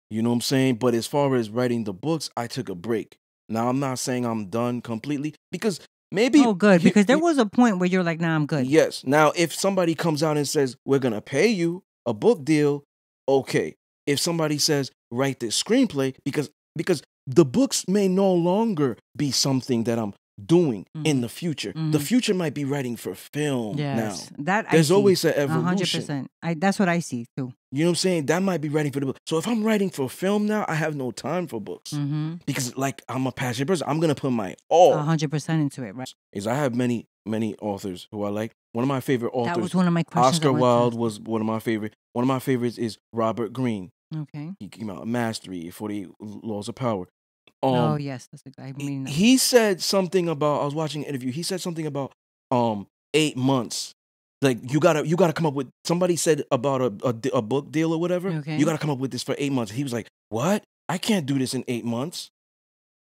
You know what I'm saying? But as far as writing the books, I took a break. Now, I'm not saying I'm done completely, because maybe... Oh, good. Because there was a point where you're like, nah, I'm good. Yes. Now, if somebody comes out and says, we're going to pay you a book deal, okay. If somebody says, write this screenplay, because the books may no longer be something that I'm doing in the future. The future might be writing for film now. There's always an evolution. 100%. That's what I see too. You know what I'm saying? That might be writing for the book. So if I'm writing for film now, I have no time for books. Because like I'm a passionate person. I'm going to put my all 100% into it, right? Is I have many authors who I like. One of my favorite authors, that was one of my questions. Oscar Wilde was one of my favorite. One of my favorites is Robert Greene. Okay. He came out Mastery, 48 Laws of Power. Oh yes, that's the guy. He said something about, I was watching an interview. He said something about 8 months. Like you gotta come up with. Somebody said about a book deal or whatever. Okay. You gotta come up with this for 8 months. He was like, "What? I can't do this in 8 months."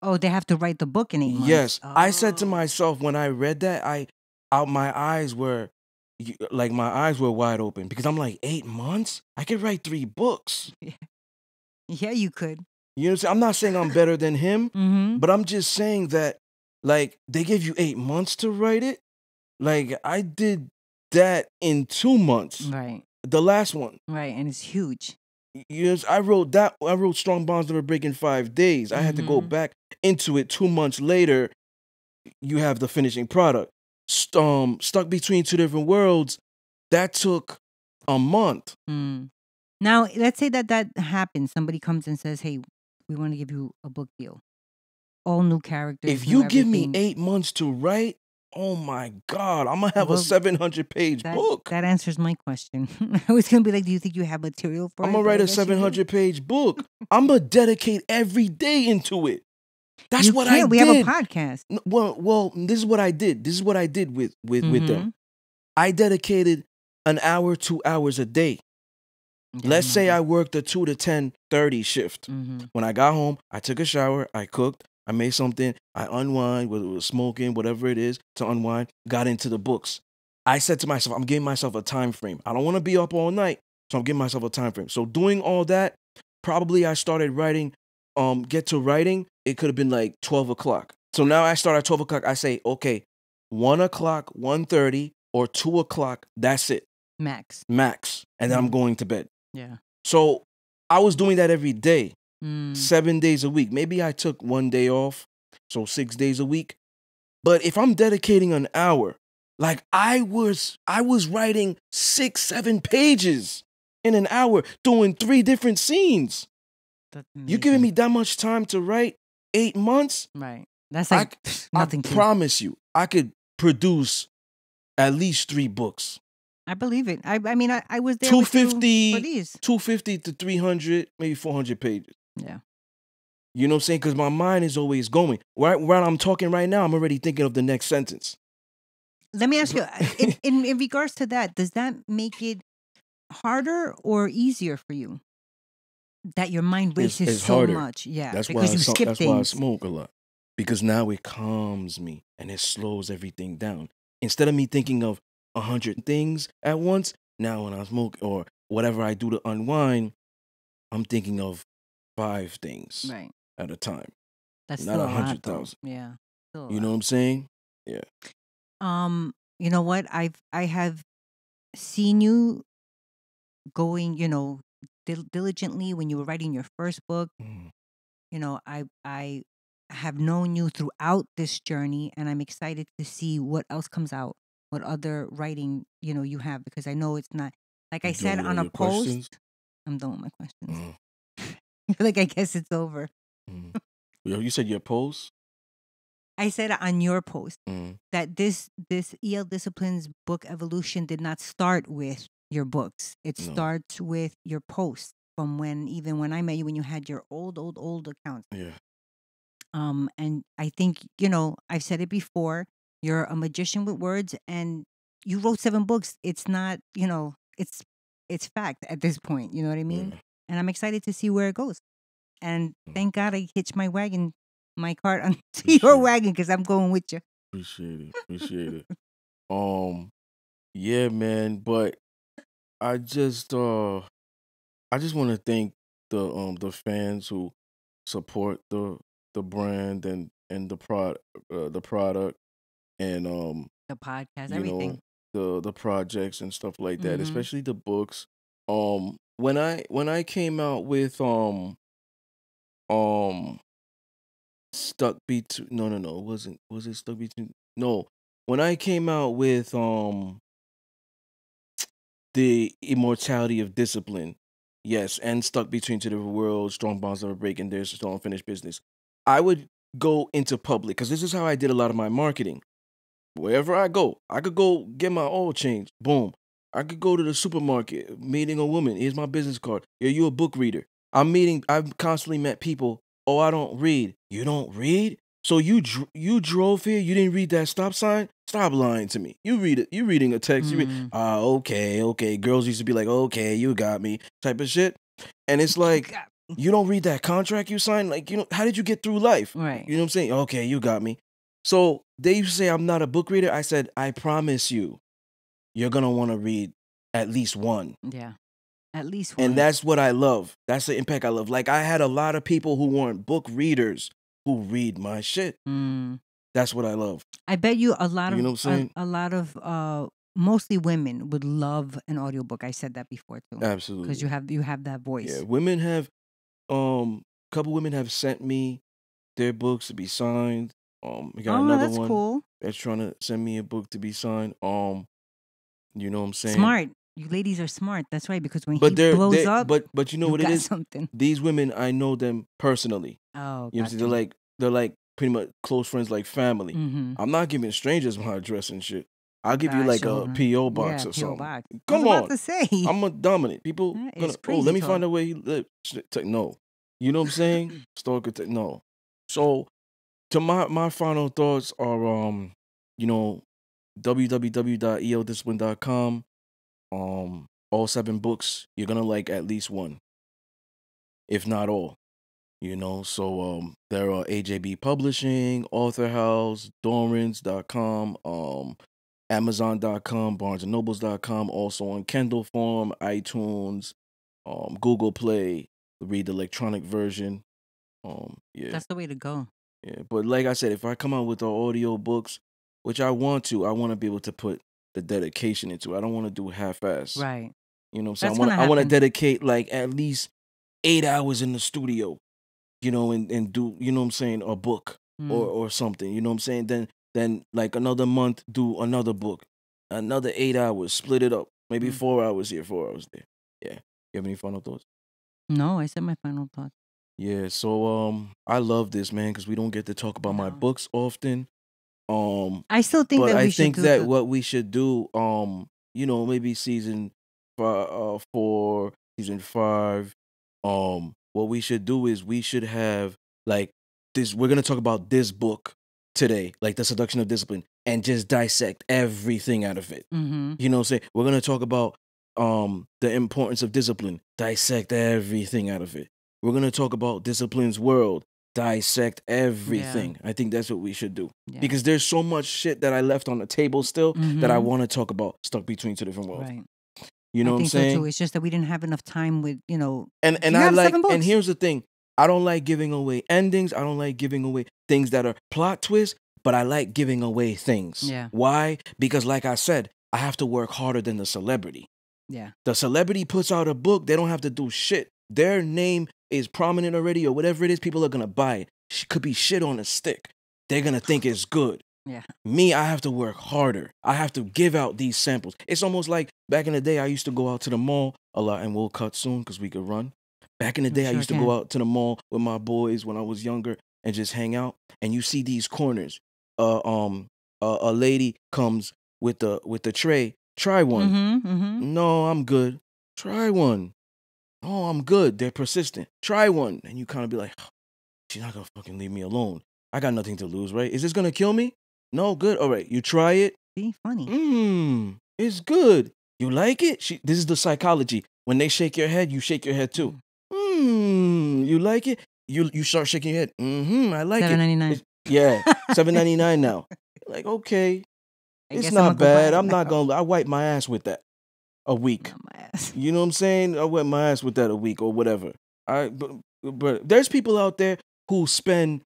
Oh, they have to write the book in 8 months. Yes, oh. I said to myself when I read that, my eyes were wide open, because I'm like, 8 months? I could write 3 books. Yeah, you could. You know what I'm saying? I'm not saying I'm better than him, but I'm just saying that, like, they give you 8 months to write it. Like, I did that in 2 months. Right. The last one. Right, and it's huge. Yes, I wrote Strong Bonds Never Break in 5 days. I had to go back into it 2 months later. You have the finishing product. Stuck Between Two Different Worlds, that took a month. Now, let's say that happens. Somebody comes and says, hey, we want to give you a book deal. All new characters. If you give me 8 months to write, oh my God, I'm going to have a 700-page book. That answers my question. I was going to be like, do you think you have material for it? I'm going to write a 700-page book. I'm going to dedicate every day into it. That's You what I can't. We have a did. podcast. Well, this is what I did. This is what I did with Mm-hmm. them. I dedicated an hour, 2 hours a day. Yeah, Let's say remember. I worked a 2 to 10:30 shift. Mm-hmm. When I got home, I took a shower, I cooked, I made something, I unwind, whether it was smoking, whatever it is to unwind, got into the books. I said to myself, I'm giving myself a time frame. I don't want to be up all night, so I'm giving myself a time frame. So doing all that, probably I started writing, get to writing, it could have been like 12 o'clock. So now I start at 12 o'clock, I say, okay, 1 o'clock, 1:30, or 2 o'clock, that's it, Max. and then I'm going to bed. Yeah. So I was doing that every day, Mm. 7 days a week. Maybe I took 1 day off, so 6 days a week. But if I'm dedicating an hour, like I was writing 6, 7 pages in an hour, doing 3 different scenes. That's You giving amazing. me that much time to write 8 months? Right. That's like nothing. I promise you, I could produce at least 3 books. I believe it. I mean, I was there with you for these. 250 to 300, maybe 400 pages. Yeah. You know what I'm saying? Because my mind is always going. While I'm talking right now, I'm already thinking of the next sentence. Let me ask you, in regards to that, does that make it harder or easier for you? That your mind races It's so harder. much. Yeah. That's because why you skip that's why I things. smoke a lot. Because now it calms me and it slows everything down. Instead of me thinking of 100 things at once, now when I smoke or whatever I do to unwind, I'm thinking of 5 things Right. at a time. That's Not still a lot, though. 100,000. Yeah. Still a You know lot. what I'm saying? Yeah. You know what? I have seen you going, diligently when you were writing your first book. Mm. I have known you throughout this journey, and I'm excited to see what else comes out, what other writing you have, because I know it's not like I You said done with on all a your post. questions? I'm done with my questions. Mm. Like I guess it's over. Yo, you said your post? I said on your post Mm. that this EL Disciplines book evolution did not start with your books. It No. starts with your posts from even when I met you, when you had your old accounts. Yeah. And I think, I've said it before, you're a magician with words, and you wrote 7 books. It's not, it's fact at this point. You know what I mean? Yeah. And I'm excited to see where it goes. And thank God I hitched my cart onto your wagon, because I'm going with you. Appreciate it. Yeah, man, but I just want to thank the fans who support the brand and the product and The podcast, you everything. know the projects and stuff like that, Mhm. especially the books. When I came out with stuck between no, it wasn't, was it stuck between, no, when I came out with the immortality of discipline, yes, and stuck between two different worlds, strong bonds never break, and there's still unfinished business, I would go into public, because this is how I did a lot of my marketing. Wherever I go, I could go get my oil changed, boom. I could go to the supermarket, meeting a woman, here's my business card, are you a book reader? I've constantly met people, oh, I don't read. You don't read? So you drove here, you didn't read that stop sign? Stop lying to me. You read it. You reading a text. You read, okay. Girls used to be like, okay, you got me, type of shit. And it's like, you don't read that contract you signed? Like, how did you get through life? Right. You know what I'm saying? Okay, you got me. So they used to say I'm not a book reader. I said, I promise you, you're going to want to read at least one. Yeah. At least one. And that's what I love. That's the impact I love. Like, I had a lot of people who weren't book readers who read my shit. That's what I love. I bet you a lot You of know what I'm saying? a lot of mostly women would love an audiobook. I said that before too. Absolutely. Because you have that voice. Yeah, women have couple women have sent me their books to be signed. We got another that's one cool. that's trying to send me a book to be signed. You know what I'm saying? Smart. You ladies are smart. That's right. Because when But he blows up, but you know what it is? Something. These women, I know them personally. Oh, you know what I'm saying? They're like pretty much close friends, like family. I'm not giving strangers my address and shit. I'll give you like a PO box or something. Box. Come I was on, about to say. I'm a dominant. People That gonna is crazy let me talk. find out where he lives. No, you know what I'm saying? Stalker. No. So to my final thoughts are you know, www.eldiscipline.com. All 7 books, you're gonna like at least one, if not all. You know, so there are AJB Publishing, Author House, Dorrance.com, Amazon.com, BarnesandNobles.com, also on Kindle form, iTunes, Google Play, read the electronic version. Yeah. That's the way to go. Yeah. But like I said, if I come out with the audio books, which I want to be able to put the dedication into it. I don't want to do half-ass. Right. You know what I'm That's saying? gonna I want to happen. dedicate like at least 8 hours in the studio, you know, and do, you know what I'm saying, a book or something, you know what I'm saying? Then like another month, do another book, another 8 hours, split it up, maybe 4 hours here, 4 hours there. Yeah. You have any final thoughts? No, I said my final thought. Yeah. So I love this, man, because we don't get to talk about my No. books often. I still think But that I we should think do that the. what we should do, you know, maybe season 4, season 5, what we should do is we should have like this. We're gonna talk about this book today, like the Seduction of Discipline, and just dissect everything out of it. Mm-hmm. You know what I'm saying? We're gonna talk about the importance of discipline, dissect everything out of it. We're gonna talk about discipline's world, dissect everything. I think that's what we should do. Yeah. Because there's so much shit that I left on the table still that I Mhm. want to talk about, stuck between 2 different worlds. Right. You know I what I'm think so too. saying? It's just that we didn't have enough time with, And you I have 7 like, and books. here's the thing. I don't like giving away endings. I don't like giving away things that are plot twists, but I like giving away things. Yeah. Why? Because like I said, I have to work harder than the celebrity. Yeah. The celebrity puts out a book, they don't have to do shit. Their name is prominent already or whatever it is, people are going to buy it. Could be shit on a stick. They're going to think it's good. Yeah. Me, I have to work harder. I have to give out these samples. It's almost like back in the day, I used to go out to the mall a lot, and we'll cut soon because we could run. Back in the day, I Sure used to can. go out to the mall with my boys when I was younger and just hang out. And you see these corners. A lady comes with the tray. Try one. Mm-hmm. Mm-hmm. No, I'm good. Try one. Oh, I'm good. They're persistent. Try one. And you kind of be like, she's not going to fucking leave me alone. I got nothing to lose, right? Is this going to kill me? No, good. All right. You try it. See, funny. It's good. You like it? This is the psychology. When they shake your head, you shake your head too. You like it? You start shaking your head. I like it. $7.99. Yeah, $7.99 now. Like, okay. I It's guess I'ma not go buy bad. it I'm not now. going to, I wipe my ass with that a week. Not my ass. You know what I'm saying? I wipe my ass with that a week or whatever. But there's people out there who spend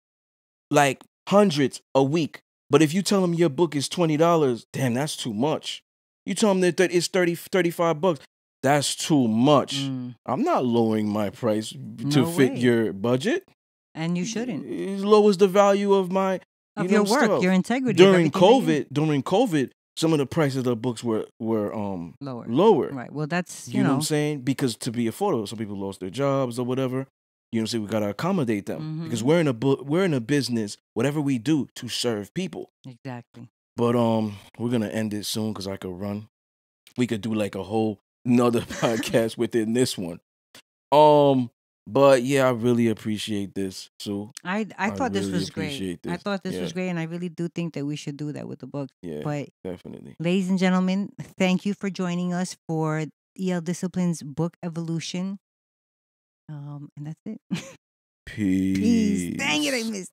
like hundreds a week. But if you tell them your book is $20, damn, that's too much. You tell them that it's $35, that's too much. I'm not lowering my price to fit your budget. And you shouldn't. It lowers the value of my your work, stuff. your integrity. During COVID, some of the prices of the books were lower. Right. Well, that's you know what I'm saying? Because to be affordable, some people lost their jobs or whatever. You know what I'm saying? We gotta accommodate them because we're in a business, whatever we do, to serve people. Exactly. But we're gonna end it soon because I could run. We could do like a whole another podcast within this one. But yeah, I really appreciate this, Sue. I thought really this was great. this. I thought this was great, and I really do think that we should do that with the book. Yeah, but definitely. Ladies and gentlemen, thank you for joining us for EL Discipline's book evolution. And that's it. Peace. Dang it, I missed.